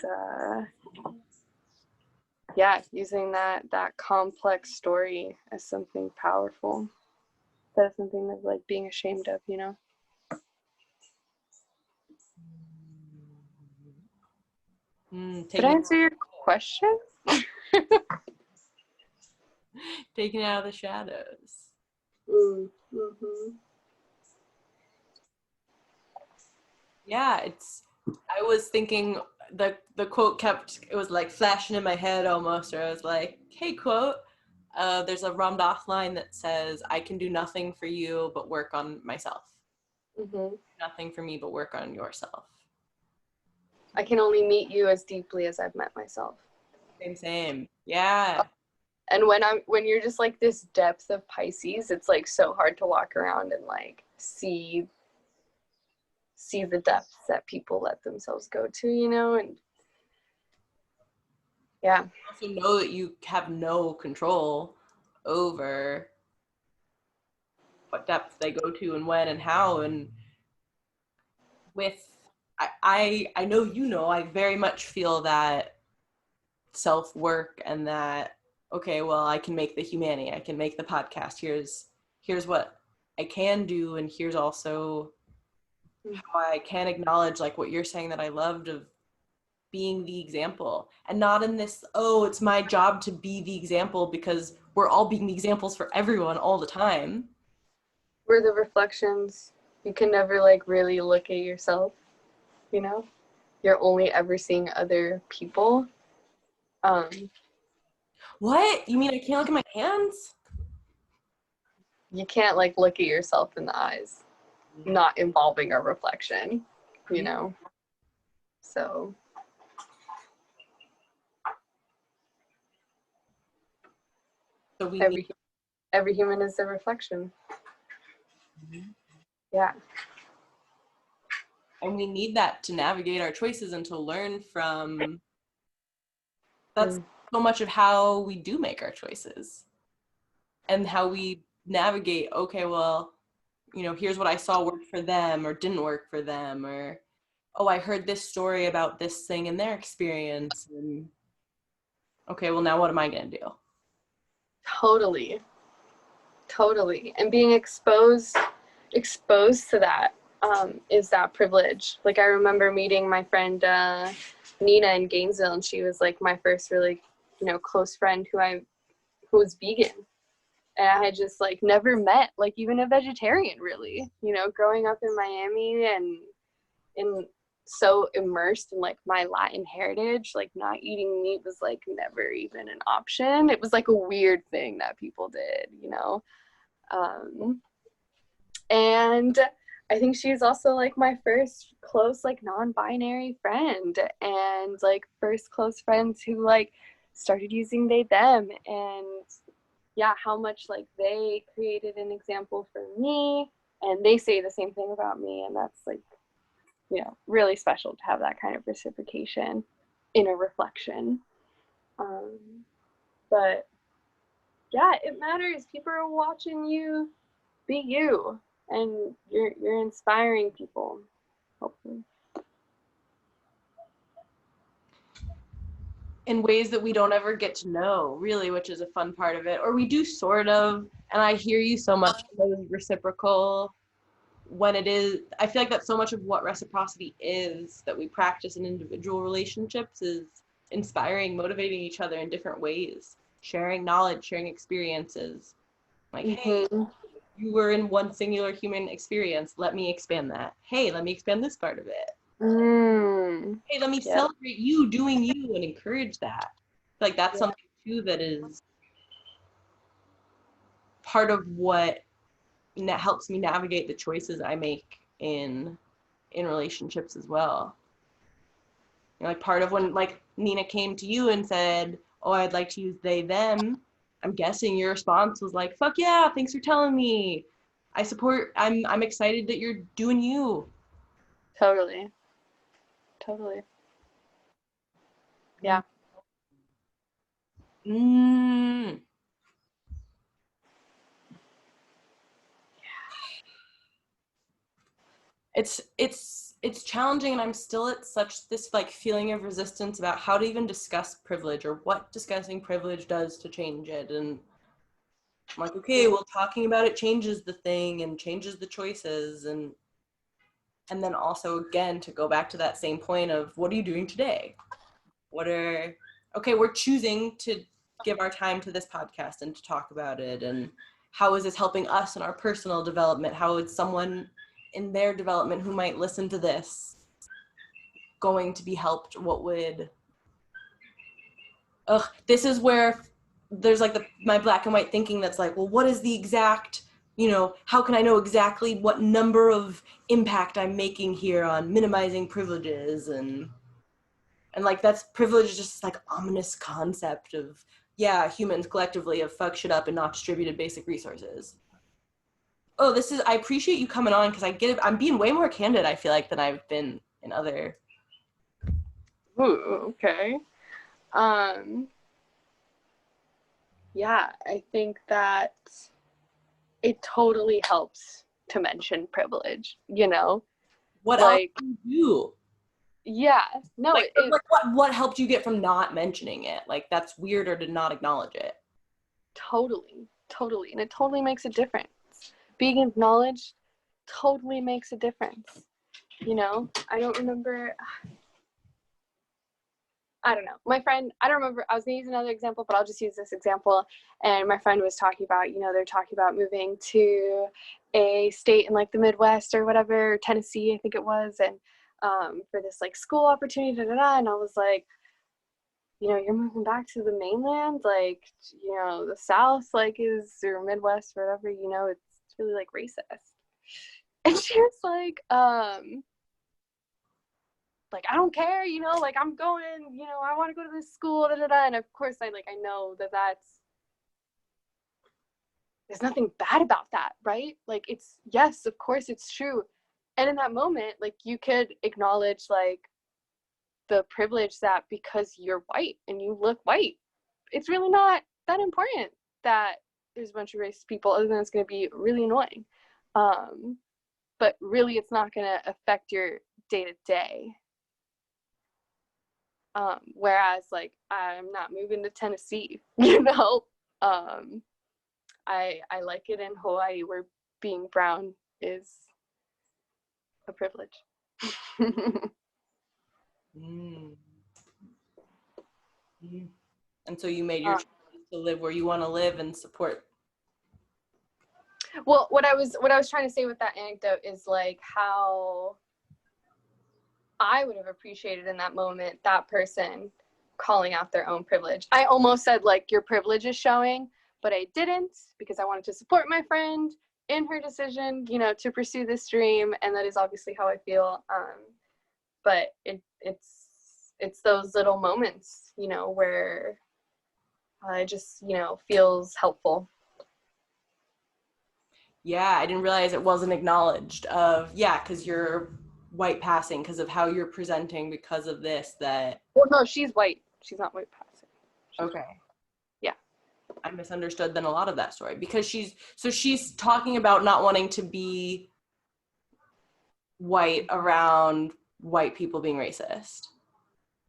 yeah, using that complex story as something powerful. That's something of like being ashamed of, you know? Did I answer your question? Taking it out of the shadows. Mm-hmm. Yeah, I was thinking the quote it was like flashing in my head almost, or I was like, hey, quote, there's a Ram Dass line that says, I can do nothing for you but work on myself. Mm-hmm. Nothing for me but work on yourself. I can only meet you as deeply as I've met myself. Same. Yeah. And when you're just like this depth of Pisces, it's like so hard to walk around and like see the depths that people let themselves go to, you know? And yeah. You also know that you have no control over what depth they go to and when and how. And I know, you know, I very much feel that self-work and that, okay, well, I can make the humanity, I can make the podcast, here's what I can do, and here's also how I can acknowledge, like what you're saying that I loved, of being the example, and not in this, oh, it's my job to be the example, because we're all being the examples for everyone all the time. We're the reflections. You can never like really look at yourself, you know? you're only ever seeing other people. What? You mean I can't look at my hands? You can't like look at yourself in the eyes, not involving a reflection, you know? So every human is a reflection. Yeah. And we need that to navigate our choices and to learn from. That's so much of how we do make our choices and how we navigate, okay, well, you know, here's what I saw worked for them or didn't work for them, or, oh, I heard this story about this thing in their experience. And okay, well, now what am I going to do? Totally. And being exposed to that is that privilege. Like, I remember meeting my friend Nina in Gainesville, and she was like my first really, you know, close friend who was vegan. And I had just like never met like even a vegetarian, really, you know, growing up in Miami and so immersed in like my Latin heritage, like not eating meat was like never even an option. It was like a weird thing that people did, you know. And I think she's also like my first close like non-binary friend, and like first close friends who like started using they them, and yeah, how much like they created an example for me, and they say the same thing about me, and that's like, you know, really special to have that kind of reciprocation in a reflection. But yeah, it matters. People are watching you be you, and you're inspiring people, hopefully. In ways that we don't ever get to know, really, which is a fun part of it. Or we do sort of, and I hear you so much reciprocal when it is. I feel like that's so much of what reciprocity is that we practice in individual relationships, is inspiring, motivating each other in different ways, sharing knowledge, sharing experiences. Like, hey, you were in one singular human experience, let me expand that. Hey, let me expand this part of it. Hey, let me celebrate you doing you and encourage that. Like, that's something too that is part of what helps me navigate the choices I make in relationships as well. You know, like part of when like Nina came to you and said, oh, I'd like to use they them, I'm guessing your response was like, fuck yeah, thanks for telling me. I support, I'm excited that you're doing you. Totally. Yeah. It's challenging, and I'm still at such this like feeling of resistance about how to even discuss privilege or what discussing privilege does to change it. And I'm like, okay, well, talking about it changes the thing and changes the choices, and then also again to go back to that same point of what are you doing today? Okay, we're choosing to give our time to this podcast and to talk about it, and how is this helping us in our personal development? How is someone in their development who might listen to this going to be helped? What would this is where there's like my black and white thinking that's like, well, what is the exact, you know, how can I know exactly what number of impact I'm making here on minimizing privileges? And like that's privilege is just like ominous concept of, yeah, humans collectively have fucked shit up and not distributed basic resources. Oh, I appreciate you coming on, because I get it. I'm being way more candid, I feel like, than I've been in other. Ooh, okay. Yeah, I think that it totally helps to mention privilege, you know? What like, else do you do? Yeah, no. Like, what helped you get from not mentioning it? Like, that's weirder to not acknowledge it. Totally. And it totally makes a difference. Being acknowledged totally makes a difference. You know, I don't remember. I don't know. My friend, I don't remember. I was going to use another example, but I'll just use this example. And my friend was talking about, you know, they're talking about moving to a state in like the Midwest or whatever, Tennessee, I think it was. And for this like school opportunity, and I was like, you know, you're moving back to the mainland, like, you know, the South, like, is, or Midwest, or whatever, you know, it's really like racist. And she was like, I don't care, you know, like, I'm going, you know, I want to go to this school, and of course I know there's nothing bad about that, right? Like, it's, yes, of course it's true. And in that moment, like, you could acknowledge like the privilege that because you're white and you look white, it's really not that important that there's a bunch of racist people, other than it's going to be really annoying. But really, it's not going to affect your day-to-day. Whereas, like, I'm not moving to Tennessee, you know? I like it in Hawaii, where being brown is a privilege. Mm. Mm. And so you made your choice to live where you want to live and support. Well, what I was trying to say with that anecdote is like how I would have appreciated in that moment that person calling out their own privilege. I almost said like, your privilege is showing, but I didn't, because I wanted to support my friend in her decision, you know, to pursue this dream, and that is obviously how I feel. But it's those little moments, you know, where it just, you know, feels helpful. Yeah, I didn't realize it wasn't acknowledged because you're white passing because of how you're presenting, because of this, that. Well, no, she's white. She's not white passing. Okay. Yeah. I misunderstood then a lot of that story, because she's talking about not wanting to be white around white people being racist.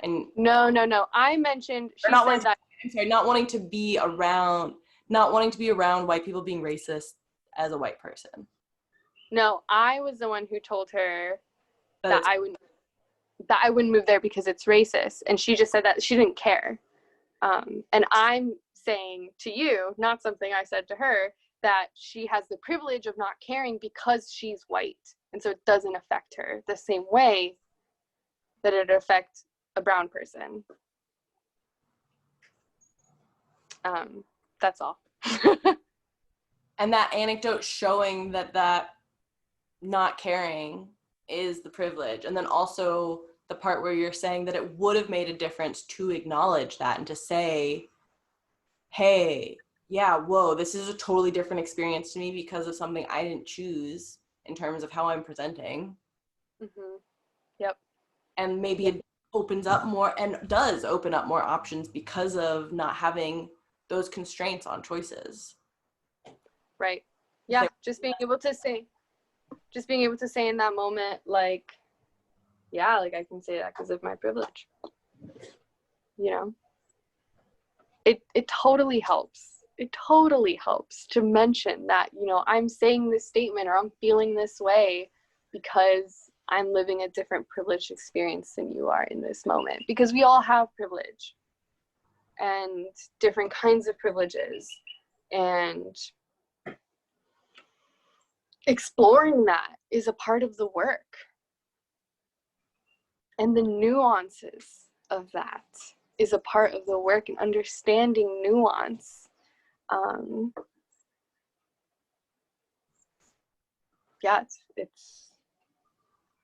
And no. I mentioned, she said that. I'm sorry, not wanting to be around white people being racist as a white person. No, I was the one who told her that I wouldn't move there because it's racist, and she just said that she didn't care. And I'm saying to you, not something I said to her, that she has the privilege of not caring because she's white, and so it doesn't affect her the same way that it affects a brown person. That's all. And that anecdote showing that not caring is the privilege. And then also the part where you're saying that it would have made a difference to acknowledge that and to say, hey, yeah, whoa, this is a totally different experience to me because of something I didn't choose in terms of how I'm presenting. Mm-hmm. Yep. And maybe it opens up more, and does open up more options because of not having those constraints on choices. Right. Yeah. Just being able to say in that moment, like, yeah, like, I can say that because of my privilege. You know, it totally helps. It totally helps to mention that, you know, I'm saying this statement, or I'm feeling this way because I'm living a different privileged experience than you are in this moment. Because we all have privilege and different kinds of privileges, and exploring that is a part of the work. And the nuances of that is a part of the work, and understanding nuance. Yeah, it's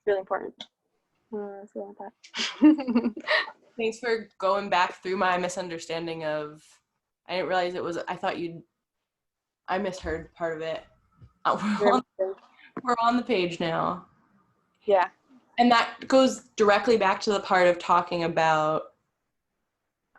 really important. I feel like that. Thanks for going back through my misunderstanding of, I didn't realize it was, I misheard part of it. We're on the page now. Yeah. And that goes directly back to the part of talking about,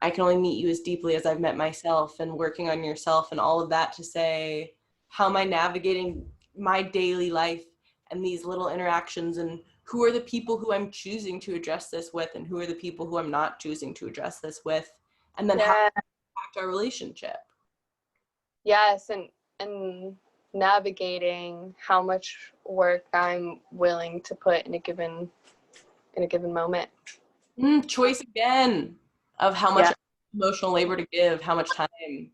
I can only meet you as deeply as I've met myself, and working on yourself and all of that, to say, how am I navigating my daily life and these little interactions, and who are the people who I'm choosing to address this with, and who are the people who I'm not choosing to address this with, and then how to impact our relationship. Yes, and navigating how much work I'm willing to put in a given moment. Choice again of how much emotional labor to give, how much time.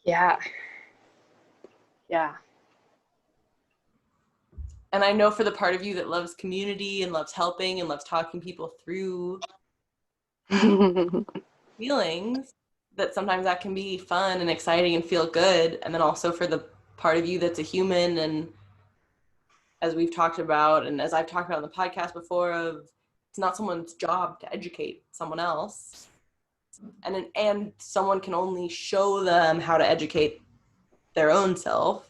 Yeah. And I know for the part of you that loves community and loves helping and loves talking people through feelings, that sometimes that can be fun and exciting and feel good. And then also for the part of you that's a human, and as we've talked about and as I've talked about on the podcast before, of it's not someone's job to educate someone else, and someone can only show them how to educate their own self.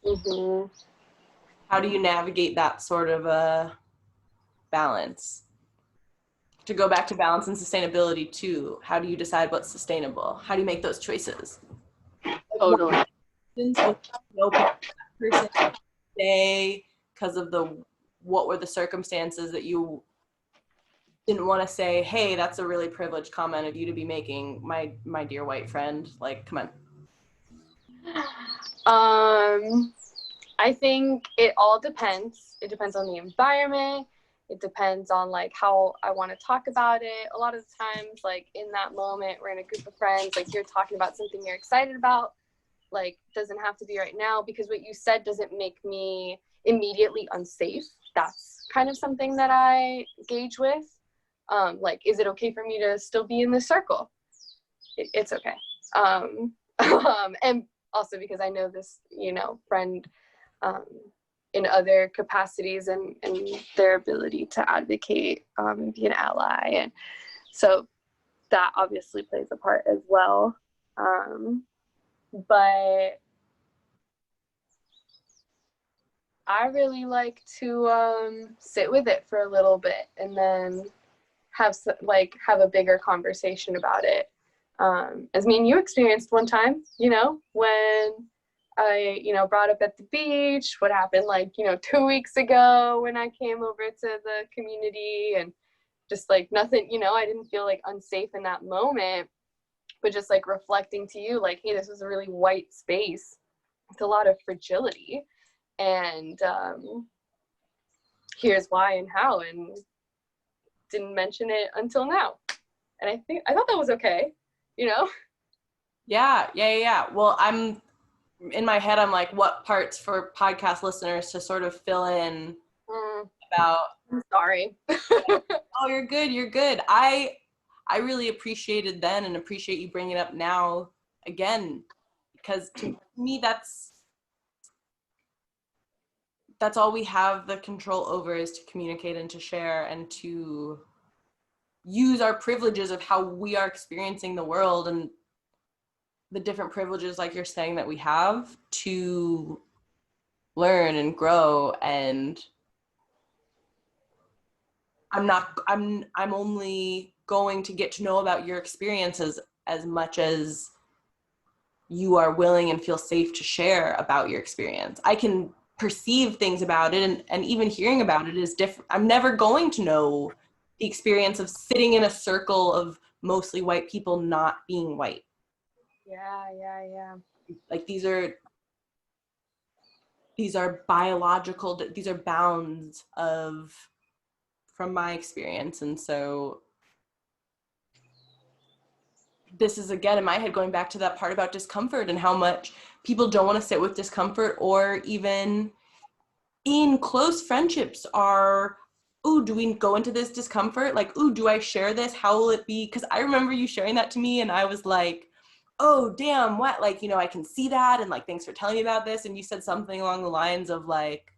Mm-hmm. How do you navigate that sort of a balance? To go back to balance and sustainability too, how do you decide what's sustainable? How do you make those choices? Totally. Person say because of what were the circumstances that you didn't want to say, hey, that's a really privileged comment of you to be making, my dear white friend, like, come on. I think it all depends. It depends on the environment. It depends on like how I want to talk about it. A lot of the times, like in that moment, we're in a group of friends, like you're talking about something you're excited about, like doesn't have to be right now because what you said doesn't make me immediately unsafe. That's kind of something that I gauge with. Like, is it okay for me to still be in this circle? It's okay. And also because I know this, friend in other capacities and their ability to advocate and be an ally. And so that obviously plays a part as well. But I really like to sit with it for a little bit and then have a bigger conversation about it. As me and you experienced one time, when I, brought up at the beach, what happened 2 weeks ago when I came over to the community, and just like nothing, I didn't feel like unsafe in that moment, but just like reflecting to you, like, hey, this is a really white space with a lot of fragility, and here's why and how, and didn't mention it until now. And I thought that was okay, Yeah. Well, I'm in my head, I'm like, what parts for podcast listeners to sort of fill in about. I'm sorry. Oh, you're good. I really appreciated then and appreciate you bringing it up now again, because to me that's all we have the control over, is to communicate and to share and to use our privileges of how we are experiencing the world and the different privileges, like you're saying, that we have to learn and grow. And I'm only going to get to know about your experiences as much as you are willing and feel safe to share about your experience. I can perceive things about it, and even hearing about it is different. I'm never going to know the experience of sitting in a circle of mostly white people not being white. Yeah. Like these are biological, these are bounds from my experience. And so this is, again, in my head, going back to that part about discomfort and how much people don't want to sit with discomfort, or even in close friendships are, ooh, do we go into this discomfort? Like, ooh, do I share this? How will it be? Because I remember you sharing that to me and I was like, oh, damn, what? Like, I can see that, and like, thanks for telling me about this. And you said something along the lines of like,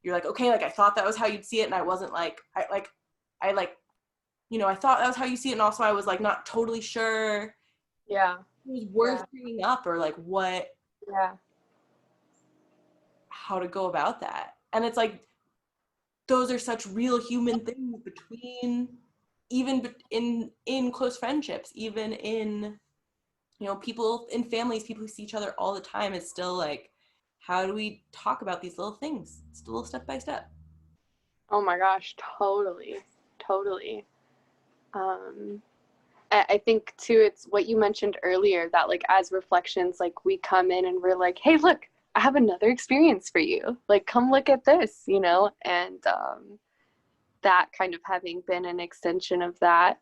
you're like, okay, like I thought that was how you'd see it, and I wasn't like, I thought that was how you see it, and also I was like not totally sure. Yeah. It was worth bringing up, or like what. Yeah. How to go about that. And it's like, those are such real human things between, even in close friendships, even in, people in families, people who see each other all the time. It's still like, how do we talk about these little things? It's a little step by step. Oh my gosh, totally. I think too, it's what you mentioned earlier, that like as reflections, like we come in and we're like, hey, look, I have another experience for you. Like, come look at this, and that kind of having been an extension of that.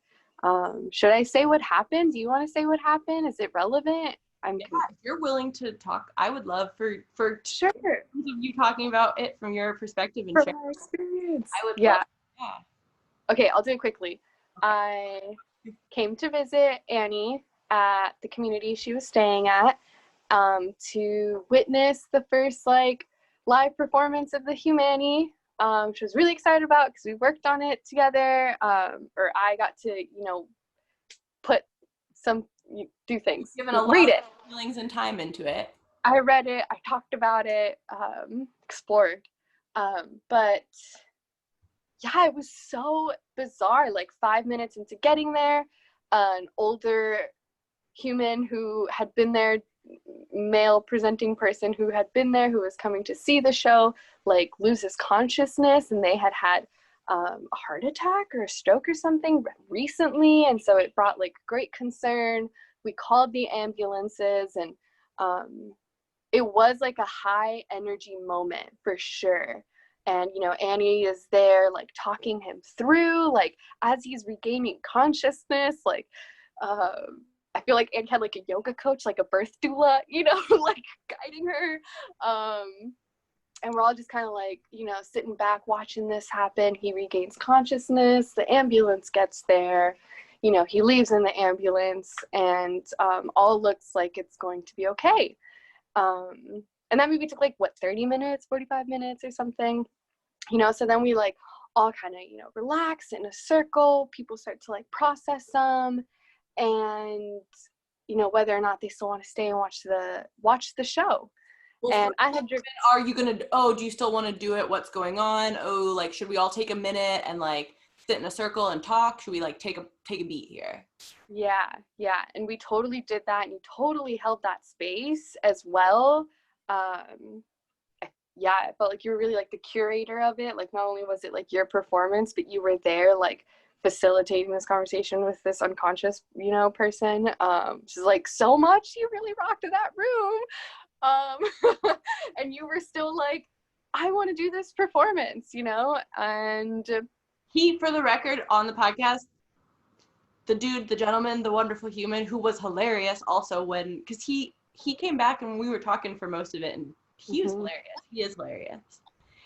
Should I say what happened? Do you want to say what happened? Is it relevant? If you're willing to talk, I would love for sure you talking about it from your perspective and from my experience. I would love. Okay, I'll do it quickly. Okay. I came to visit Annie at the community she was staying at to witness the first like live performance of the Humani, which I was really excited about because we worked on it together, or I got to, you know, do things. Given a lot read of it. Feelings and time into it. I read it, I talked about it, explored. But yeah, it was so bizarre. Like 5 minutes into getting there, an older human who had been there, male presenting person who had been there, who was coming to see the show, like loses consciousness, and they had a heart attack or a stroke or something recently, and so it brought like great concern. We called the ambulances, and it was like a high energy moment for sure. And, you know, Annie is there like talking him through, like as he's regaining consciousness, like I feel like Annie had like a yoga coach, like a birth doula, you know, like guiding her. And we're all just kind of like, you know, sitting back watching this happen. He regains consciousness, the ambulance gets there, you know, he leaves in the ambulance, and all looks like it's going to be okay. And that movie took like 30 minutes, 45 minutes or something, you know. So then we like all kind of, you know, relax in a circle. People start to like process them, and you know, whether or not they still want to stay and watch the show. Well, and I had are you gonna do you still want to do it? What's going on? Oh, like should we all take a minute and like sit in a circle and talk? Should we like take a beat here? Yeah, and we totally did that, and you totally held that space as well. Yeah, I felt like you were really like the curator of it. Like not only was it like your performance, but you were there like facilitating this conversation with this unconscious, you know, person. She's like, so much, you really rocked that room. And you were still like, I want to do this performance, you know. And he, for the record, on the podcast, the gentleman, the wonderful human who was hilarious also because he came back and we were talking for most of it, and he was hilarious. He is hilarious.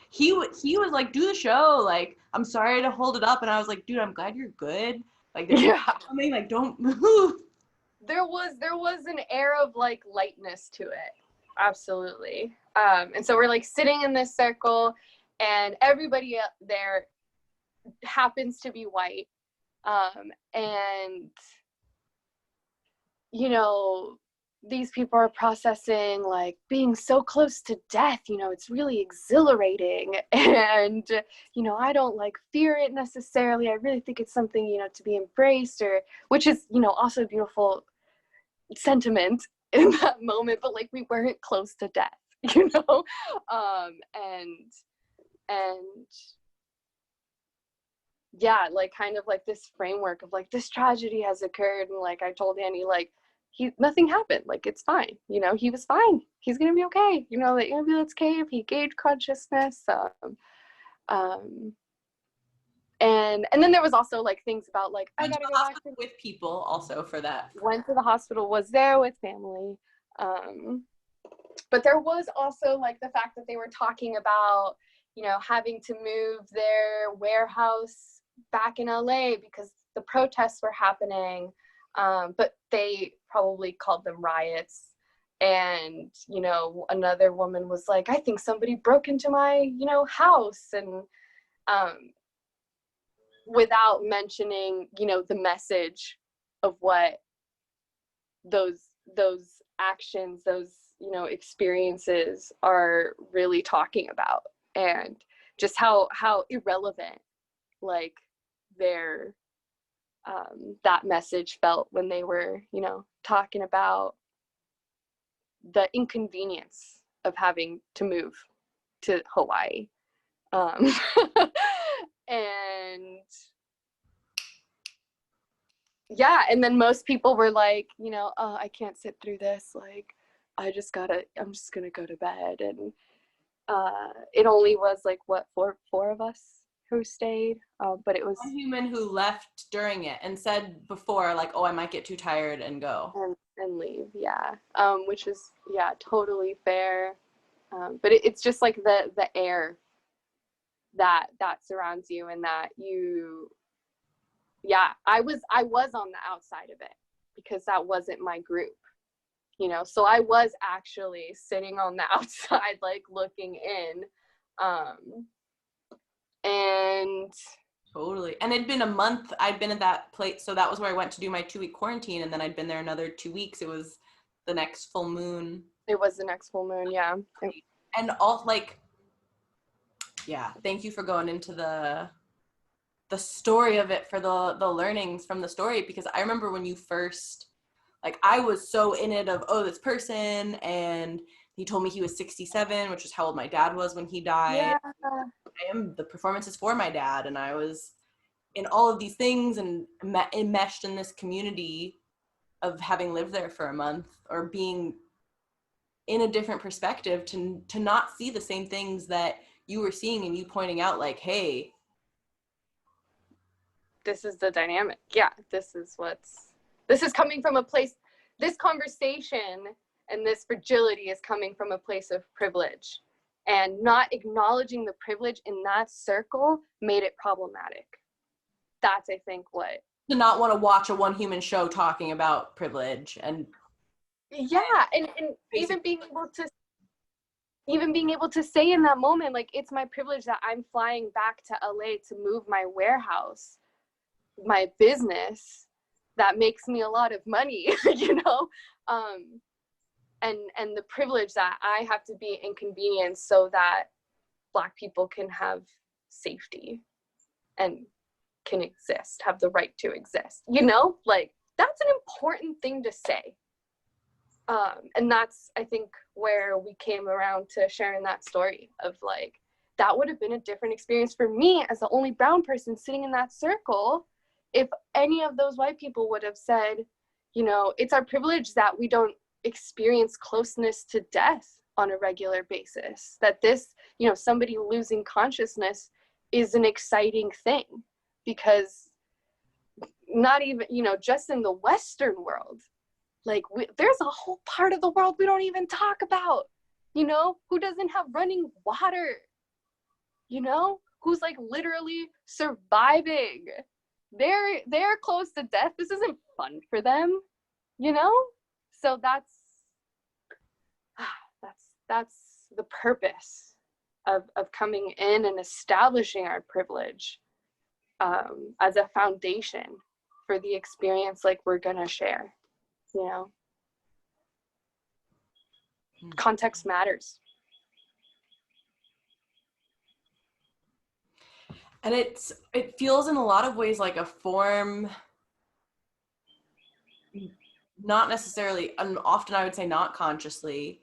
He was like, do the show, like, I'm sorry to hold it up, and I was like, dude, I'm glad you're good. Like, something like, don't move. There was an air of like lightness to it, absolutely. And so we're like sitting in this circle, and everybody up there happens to be white, and you know, these people are processing like being so close to death, you know, it's really exhilarating, and you know, I don't like fear it necessarily. I really think it's something, you know, to be embraced, or which is, you know, also a beautiful sentiment in that moment, but like we weren't close to death, you know. And yeah, like kind of like this framework of like this tragedy has occurred, and like I told Annie, like nothing happened, like it's fine, you know, he was fine, he's gonna be okay, you know, the ambulance came, he gained consciousness. And then there was also like things about like I gotta go back with people also for that. Went to the hospital, was there with family, but there was also like the fact that they were talking about, you know, having to move their warehouse back in LA because the protests were happening, but they probably called them riots. And, you know, another woman was like, I think somebody broke into my, you know, house, and without mentioning, you know, the message of what those actions, those, you know, experiences are really talking about, and just how irrelevant like their that message felt when they were, you know, talking about the inconvenience of having to move to Hawaii. And yeah, and then most people were like, you know, oh, I can't sit through this, like I'm just gonna go to bed. And it only was like four of us who stayed, but it was one human who left during it and said before, like, oh, I might get too tired and go. and leave. Yeah. Which is, yeah, totally fair. But it's just like the air that surrounds you, and that you, yeah, I was on the outside of it because that wasn't my group, you know, so I was actually sitting on the outside, like looking in. And totally. And it'd been a month I'd been at that place, so that was where I went to do my 2-week quarantine, and then I'd been there another 2 weeks. It was the next full moon. It was the next full moon, yeah. And all, like, yeah, thank you for going into the story of it, for the learnings from the story, because I remember when you first, like, I was so in it of, oh, this person, and he told me he was 67, which is how old my dad was when he died. Yeah. The performance is for my dad, and I was in all of these things and enmeshed in this community of having lived there for a month, or being in a different perspective, to not see the same things that you were seeing, and you pointing out, like, hey, this is the dynamic. Yeah, this is coming from a place, this conversation and this fragility is coming from a place of privilege, and not acknowledging the privilege in that circle made it problematic. That's, I think, what, to not want to watch a one human show talking about privilege. And yeah, and even being able to say in that moment, like, it's my privilege that I'm flying back to LA to move my warehouse, my business that makes me a lot of money, you know, and the privilege that I have to be inconvenienced so that Black people can have safety and can exist, have the right to exist, you know, like, that's an important thing to say. And that's, I think, where we came around to sharing that story of, like, that would have been a different experience for me as the only brown person sitting in that circle if any of those white people would have said, you know, it's our privilege that we don't experience closeness to death on a regular basis, that this, you know, somebody losing consciousness is an exciting thing, because not even, you know, just in the Western world, like, there's a whole part of the world we don't even talk about, you know, who doesn't have running water, you know, who's like literally surviving. They're close to death. This isn't fun for them, you know? So that's the purpose of coming in and establishing our privilege as a foundation for the experience, like, we're gonna share, you know? Context matters. And it feels in a lot of ways like a form, not necessarily, and often I would say not consciously,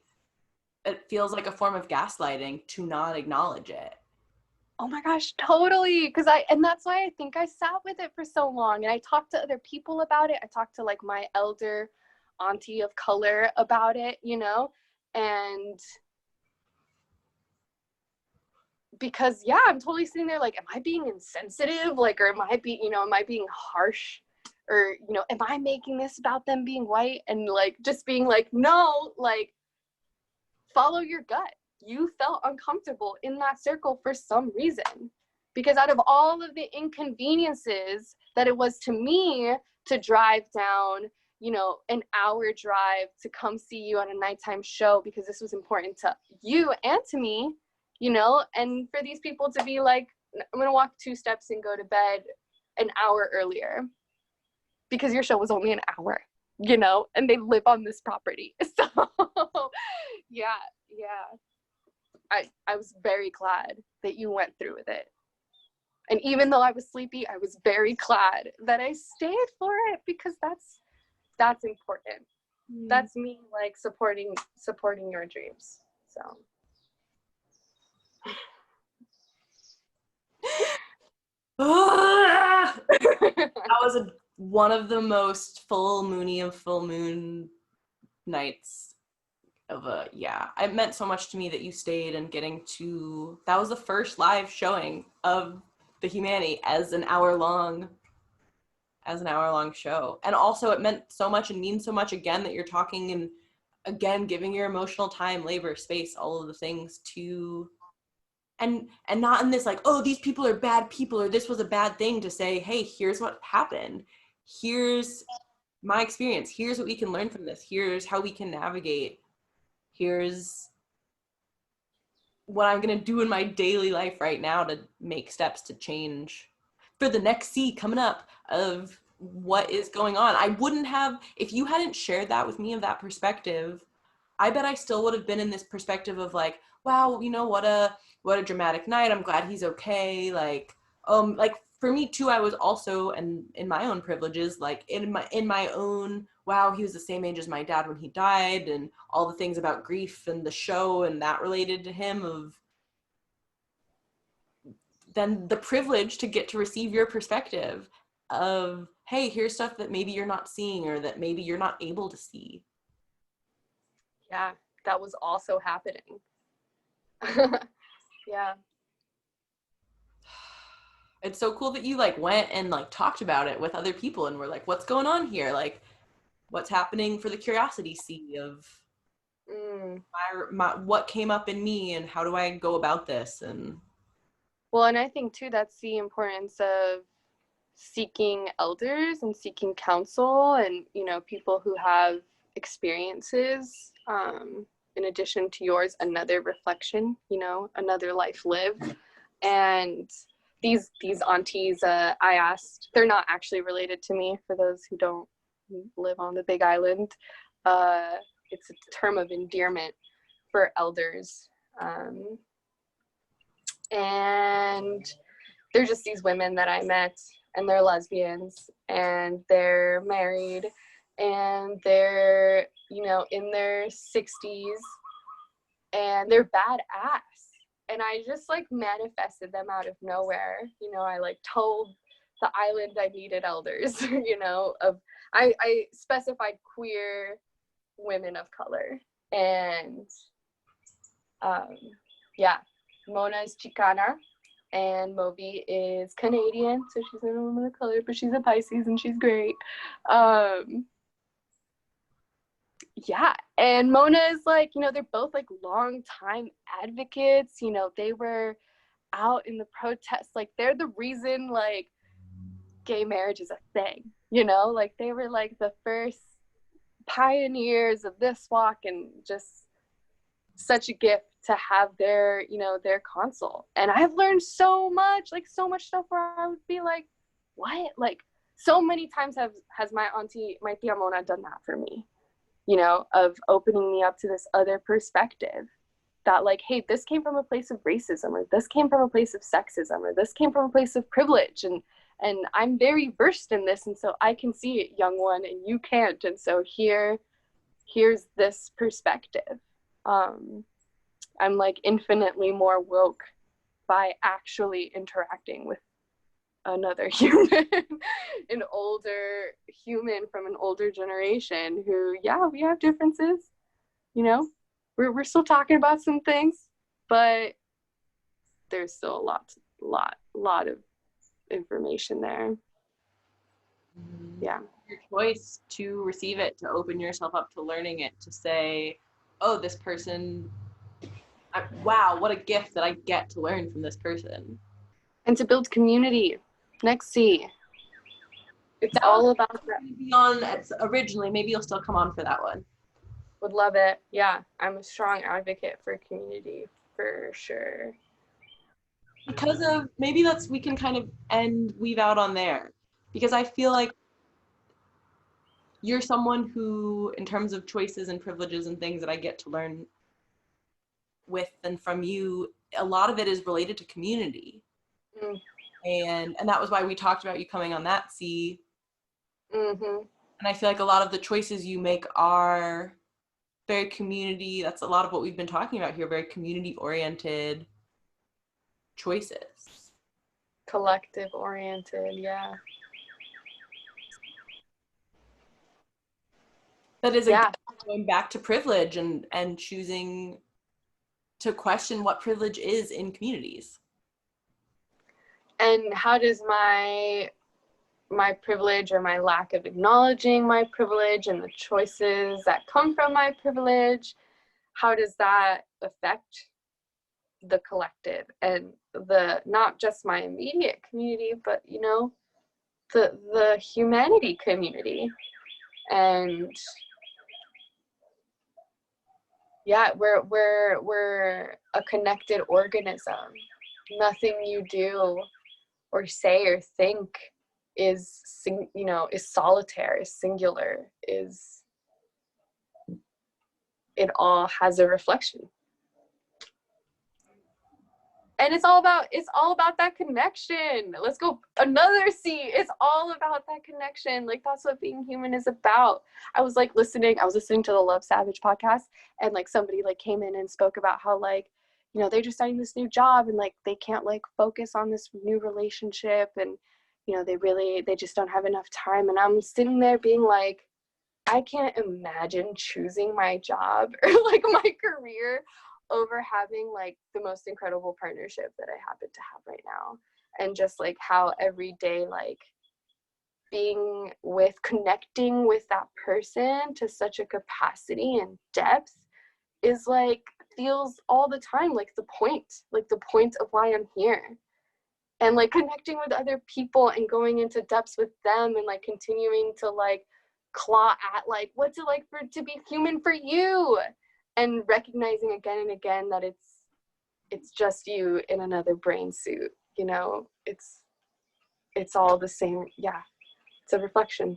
it feels like a form of gaslighting to not acknowledge it. Oh my gosh, totally. And that's why I think I sat with it for so long. And I talked to other people about it. I talked to, like, my elder auntie of color about it, you know? And because, yeah, I'm totally sitting there like, am I being insensitive? Like, or am I being harsh? Or, you know, am I making this about them being white? And, like, just being like, no, like, follow your gut. You felt uncomfortable in that circle for some reason, because out of all of the inconveniences that it was to me to drive down, you know, an hour drive to come see you on a nighttime show, because this was important to you and to me, you know, and for these people to be like, I'm gonna walk 2 steps and go to bed an hour earlier because your show was only an hour, you know, and they live on this property. So yeah. I was very glad that you went through with it. And even though I was sleepy, I was very glad that I stayed for it, because that's important. That's me, like, supporting your dreams. So that was one of the most full moon nights of it meant so much to me that you stayed, and that was the first live showing of The Humanity as an hour long as an hour-long show. And also it meant so much and means so much, again, that you're talking and, again, giving your emotional time, labor, space, all of the things to, and not in this like, oh, these people are bad people, or this was a bad thing, to say, hey, here's what happened. Here's my experience. Here's what we can learn from this. Here's how we can navigate. Here's what I'm going to do in my daily life right now to make steps to change for the next C coming up of what is going on. I wouldn't have, if you hadn't shared that with me, of that perspective, I bet I still would have been in this perspective of like, wow, you know, what a dramatic night. I'm glad he's okay. Like for me too, I was also, and in my own privileges, like in my own, wow, he was the same age as my dad when he died, and all the things about grief and the show and that related to him, of then the privilege to get to receive your perspective of, hey, here's stuff that maybe you're not seeing, or that maybe you're not able to see. Yeah, that was also happening. Yeah. It's so cool that you like went and like talked about it with other people and were like, what's going on here? Like, what's happening for the curiosity sea of my what came up in me, and how do I go about this? And well, and I think too, that's the importance of seeking elders and seeking counsel, and, you know, people who have experiences, in addition to yours, another reflection, you know, another life lived. And these aunties, I asked, they're not actually related to me, for those who don't live on the Big Island. It's a term of endearment for elders. And they're just these women that I met, and they're lesbians, and they're married, and they're, you know, in their 60s, and they're badass. And I just like manifested them out of nowhere. You know, I like told the island I needed elders, you know, I specified queer women of color. And yeah, Mona is Chicana, and Moby is Canadian, so she's not a woman of color, but she's a Pisces, and she's great. Yeah, and Mona is like, you know, they're both like long-time advocates. You know, they were out in the protests, like they're the reason like gay marriage is a thing, you know, like they were like the first pioneers of this walk, and just such a gift to have their, you know, their consult. And I've learned so much, like so much stuff where I would be like, what? Like so many times has my auntie, my tia Mona, done that for me, you know, of opening me up to this other perspective, that like, hey, this came from a place of racism, or this came from a place of sexism, or this came from a place of privilege, and I'm very versed in this, and so I can see it, young one, and you can't, and so here's this perspective. I'm like infinitely more woke by actually interacting with another human, an older human from an older generation who, yeah, we have differences, you know, we're still talking about some things, but there's still a lot of information there. Yeah. Your choice to receive it, to open yourself up to learning it, to say, oh, this person, wow, what a gift that I get to learn from this person. And to build community. Next C. It's all about that. Be on originally, maybe you'll still come on for that one. Would love it. Yeah, I'm a strong advocate for community, for sure. Because of, maybe we can kind of weave out on there, because I feel like you're someone who, in terms of choices and privileges and things that I get to learn with and from you, a lot of it is related to community. And that was why we talked about you coming on that C. And I feel like a lot of the choices you make are very community, that's a lot of what we've been talking about here, very community oriented choices. Collective oriented, yeah. That is going back to privilege and choosing to question what privilege is in communities. And how does my my privilege or my lack of acknowledging my privilege and the choices that come from my privilege, how does that affect the collective and the, not just my immediate community, but you know, the humanity community. And yeah, we're a connected organism. Nothing you do or say or think is solitary, is singular, it all has a reflection. And it's all about that connection. Let's go another C. It's all about that connection. Like, that's what being human is about. I was listening to the Love Savage podcast, and like somebody like came in and spoke about how like, you know, they're just starting this new job and like they can't like focus on this new relationship, and you know, they just don't have enough time. And I'm sitting there being like, I can't imagine choosing my job or like my career over having like the most incredible partnership that I happen to have right now. And just like how every day, like connecting with that person to such a capacity and depth is like, feels all the time like the point of why I'm here. And like connecting with other people and going into depths with them and like continuing to like claw at like what's it like to be human for you, and recognizing again and again that it's just you in another brain suit, you know, it's all the same. Yeah, it's a reflection.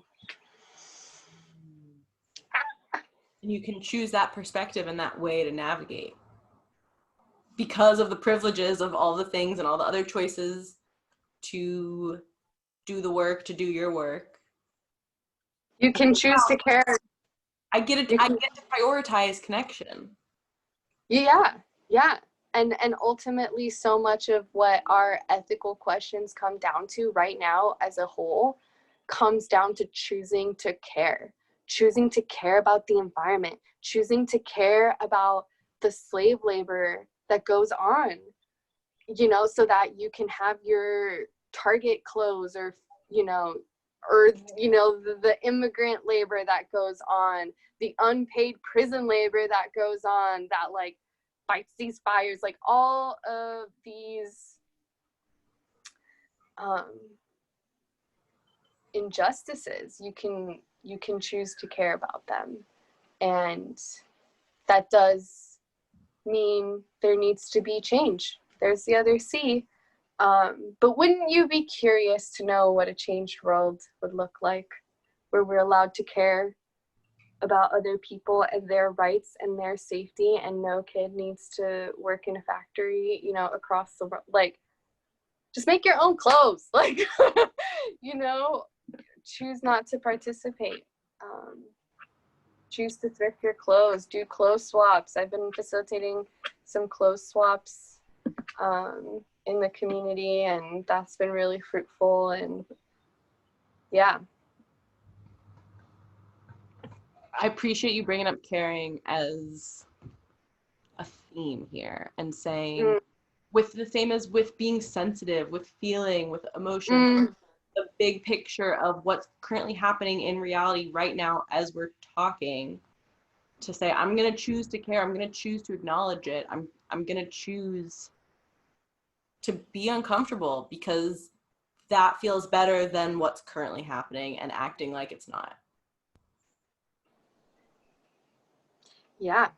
And you can choose that perspective and that way to navigate because of the privileges of all the things and all the other choices to do the work, to do your work. You can choose to care. I get it. I get to prioritize connection. Yeah. And ultimately, so much of what our ethical questions come down to right now as a whole comes down to choosing to care about the environment, choosing to care about the slave labor that goes on, you know, so that you can have your Target clothes, or, you know, the immigrant labor that goes on, the unpaid prison labor that goes on, that like fights these fires, like all of these injustices. You can choose to care about them, and that does mean there needs to be change. There's the other C. But wouldn't you be curious to know what a changed world would look like, where we're allowed to care about other people and their rights and their safety, and no kid needs to work in a factory, you know, across the world? Like, just make your own clothes, like, you know, choose not to participate. Choose to thrift your clothes, do clothes swaps. I've been facilitating some clothes swaps in the community, and that's been really fruitful. And yeah. I appreciate you bringing up caring as a theme here, and saying with the same as with being sensitive, with feeling, with emotion, the big picture of what's currently happening in reality right now as we're talking, to say, I'm going to choose to care. I'm going to choose to acknowledge it. I'm going to choose to be uncomfortable because that feels better than what's currently happening and acting like it's not. Yeah.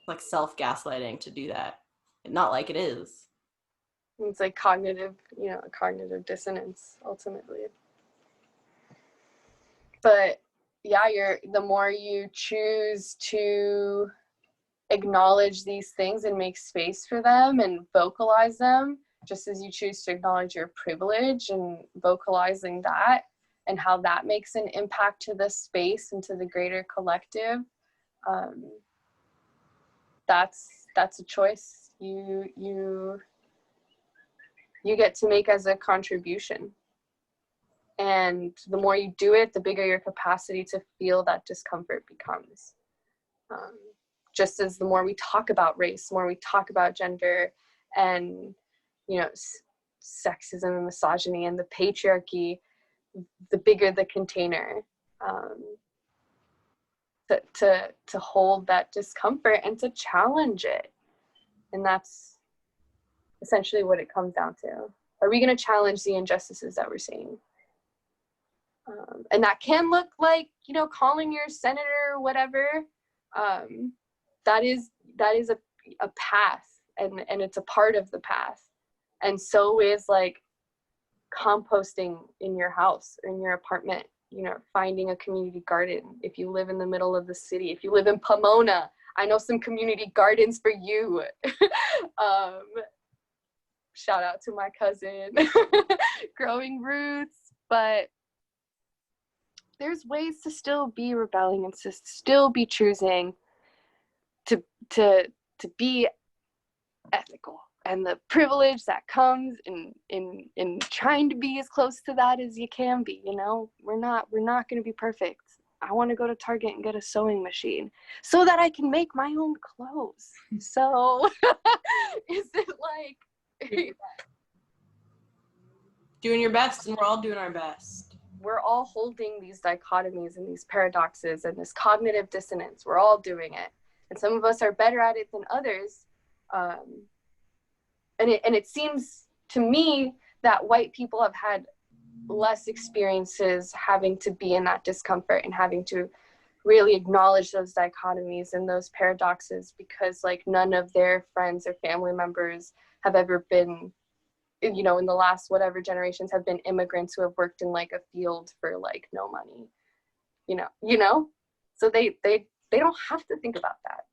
Like self-gaslighting to do that. Not like it is. It's like cognitive dissonance, ultimately. But yeah, the more you choose to acknowledge these things and make space for them and vocalize them, just as you choose to acknowledge your privilege and vocalizing that and how that makes an impact to the space and to the greater collective, that's a choice you get to make as a contribution. And the more you do it, the bigger your capacity to feel that discomfort becomes. Just as the more we talk about race, the more we talk about gender, and, you know, sexism and misogyny and the patriarchy, the bigger the container, to hold that discomfort and to challenge it. And that's essentially what it comes down to. Are we going to challenge the injustices that we're seeing? And that can look like, you know, calling your senator or whatever. That is a path, and it's a part of the path. And so is like composting in your house or in your apartment, you know, finding a community garden. If you live in the middle of the city, if you live in Pomona, I know some community gardens for you. Shout out to my cousin, Growing Roots. But there's ways to still be rebelling and to still be choosing to be ethical, and the privilege that comes in trying to be as close to that as you can be. You know, we're not going to be perfect. I want to go to Target and get a sewing machine so that I can make my own clothes. So is it like doing your best, and we're all doing our best. We're all holding these dichotomies and these paradoxes and this cognitive dissonance. We're all doing it, and some of us are better at it than others. And it seems to me that white people have had less experiences having to be in that discomfort and having to really acknowledge those dichotomies and those paradoxes, because like none of their friends or family members have ever been, you know, in the last whatever generations have been immigrants who have worked in like a field for like no money, you know, so they don't have to think about that.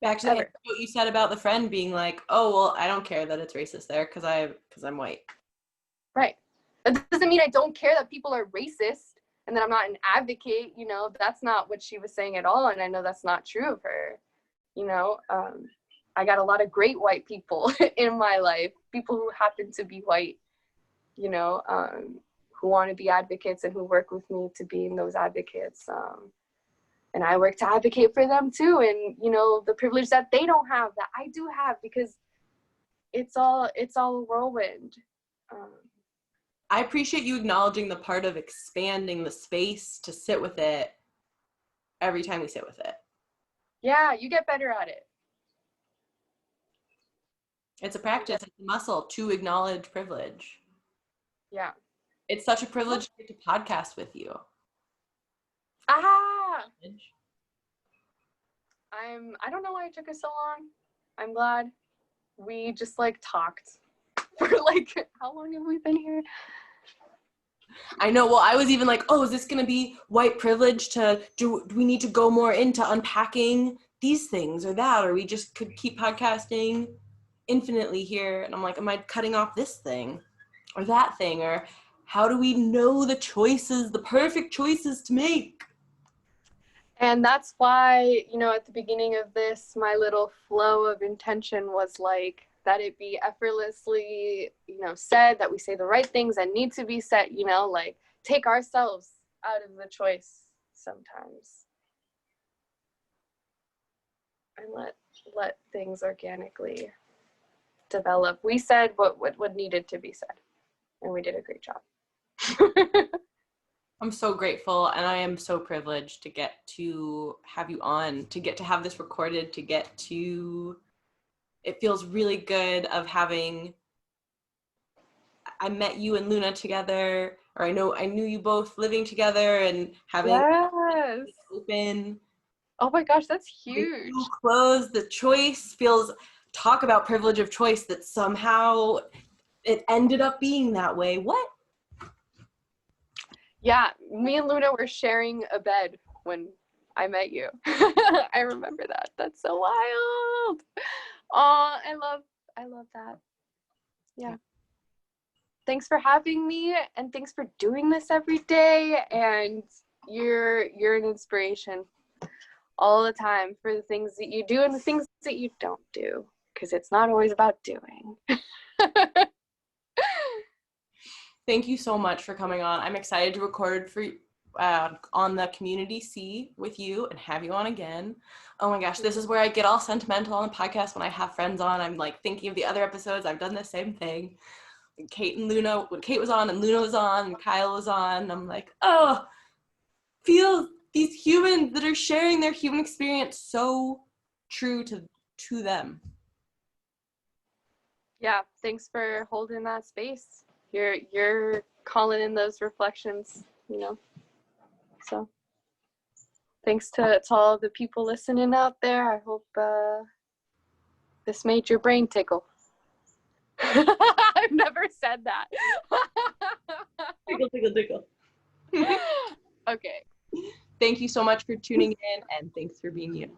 Actually, what you said about the friend being like, oh, well, I don't care that it's racist there because I'm white. Right. That doesn't mean I don't care that people are racist and that I'm not an advocate. You know, that's not what she was saying at all. And I know that's not true of her. You know, I got a lot of great white people in my life, people who happen to be white, you know, who want to be advocates and who work with me to be those advocates. And I work to advocate for them too. And, you know, the privilege that they don't have, that I do have, because it's all a whirlwind. I appreciate you acknowledging the part of expanding the space to sit with it every time we sit with it. Yeah, you get better at it. It's a practice, it's a muscle to acknowledge privilege. Yeah. It's such a privilege to get to podcast with you. I don't know why it took us so long. I'm glad we just like talked for like, how long have we been here? I know. Well, I was even like, oh, is this going to be white privilege do we need to go more into unpacking these things or that, or we just could keep podcasting infinitely here? And I'm like, am I cutting off this thing or that thing? Or how do we know the choices, the perfect choices to make? And that's why, you know, at the beginning of this, my little flow of intention was like that it be effortlessly, you know, said, that we say the right things that need to be said, you know, like take ourselves out of the choice sometimes and let things organically develop. We said what needed to be said, and we did a great job. I'm so grateful, and I am so privileged to get to have you on, to get to have this recorded, it feels really good of having, I met you and Luna together, or I knew you both living together and having yes. open. Oh my gosh, that's huge. Close, the choice feels, talk about privilege of choice, that somehow it ended up being that way. What? Yeah, me and Luna were sharing a bed when I met you. I remember that. That's so wild. Oh, I love that. Yeah. Thanks for having me, and thanks for doing this every day. And you're an inspiration all the time for the things that you do and the things that you don't do, because it's not always about doing. Thank you so much for coming on. I'm excited to record for on the Community C with you and have you on again. Oh my gosh, this is where I get all sentimental on the podcast when I have friends on. I'm like thinking of the other episodes. I've done the same thing. Kate and Luna, when Kate was on and Luna was on and Kyle was on, and I'm like, oh, feel these humans that are sharing their human experience so true to them. Yeah, thanks for holding that space. You're calling in those reflections, you know. So thanks to all the people listening out there. I hope this made your brain tickle. I've never said that. Tickle, tickle, tickle. Okay. Thank you so much for tuning in, and thanks for being you.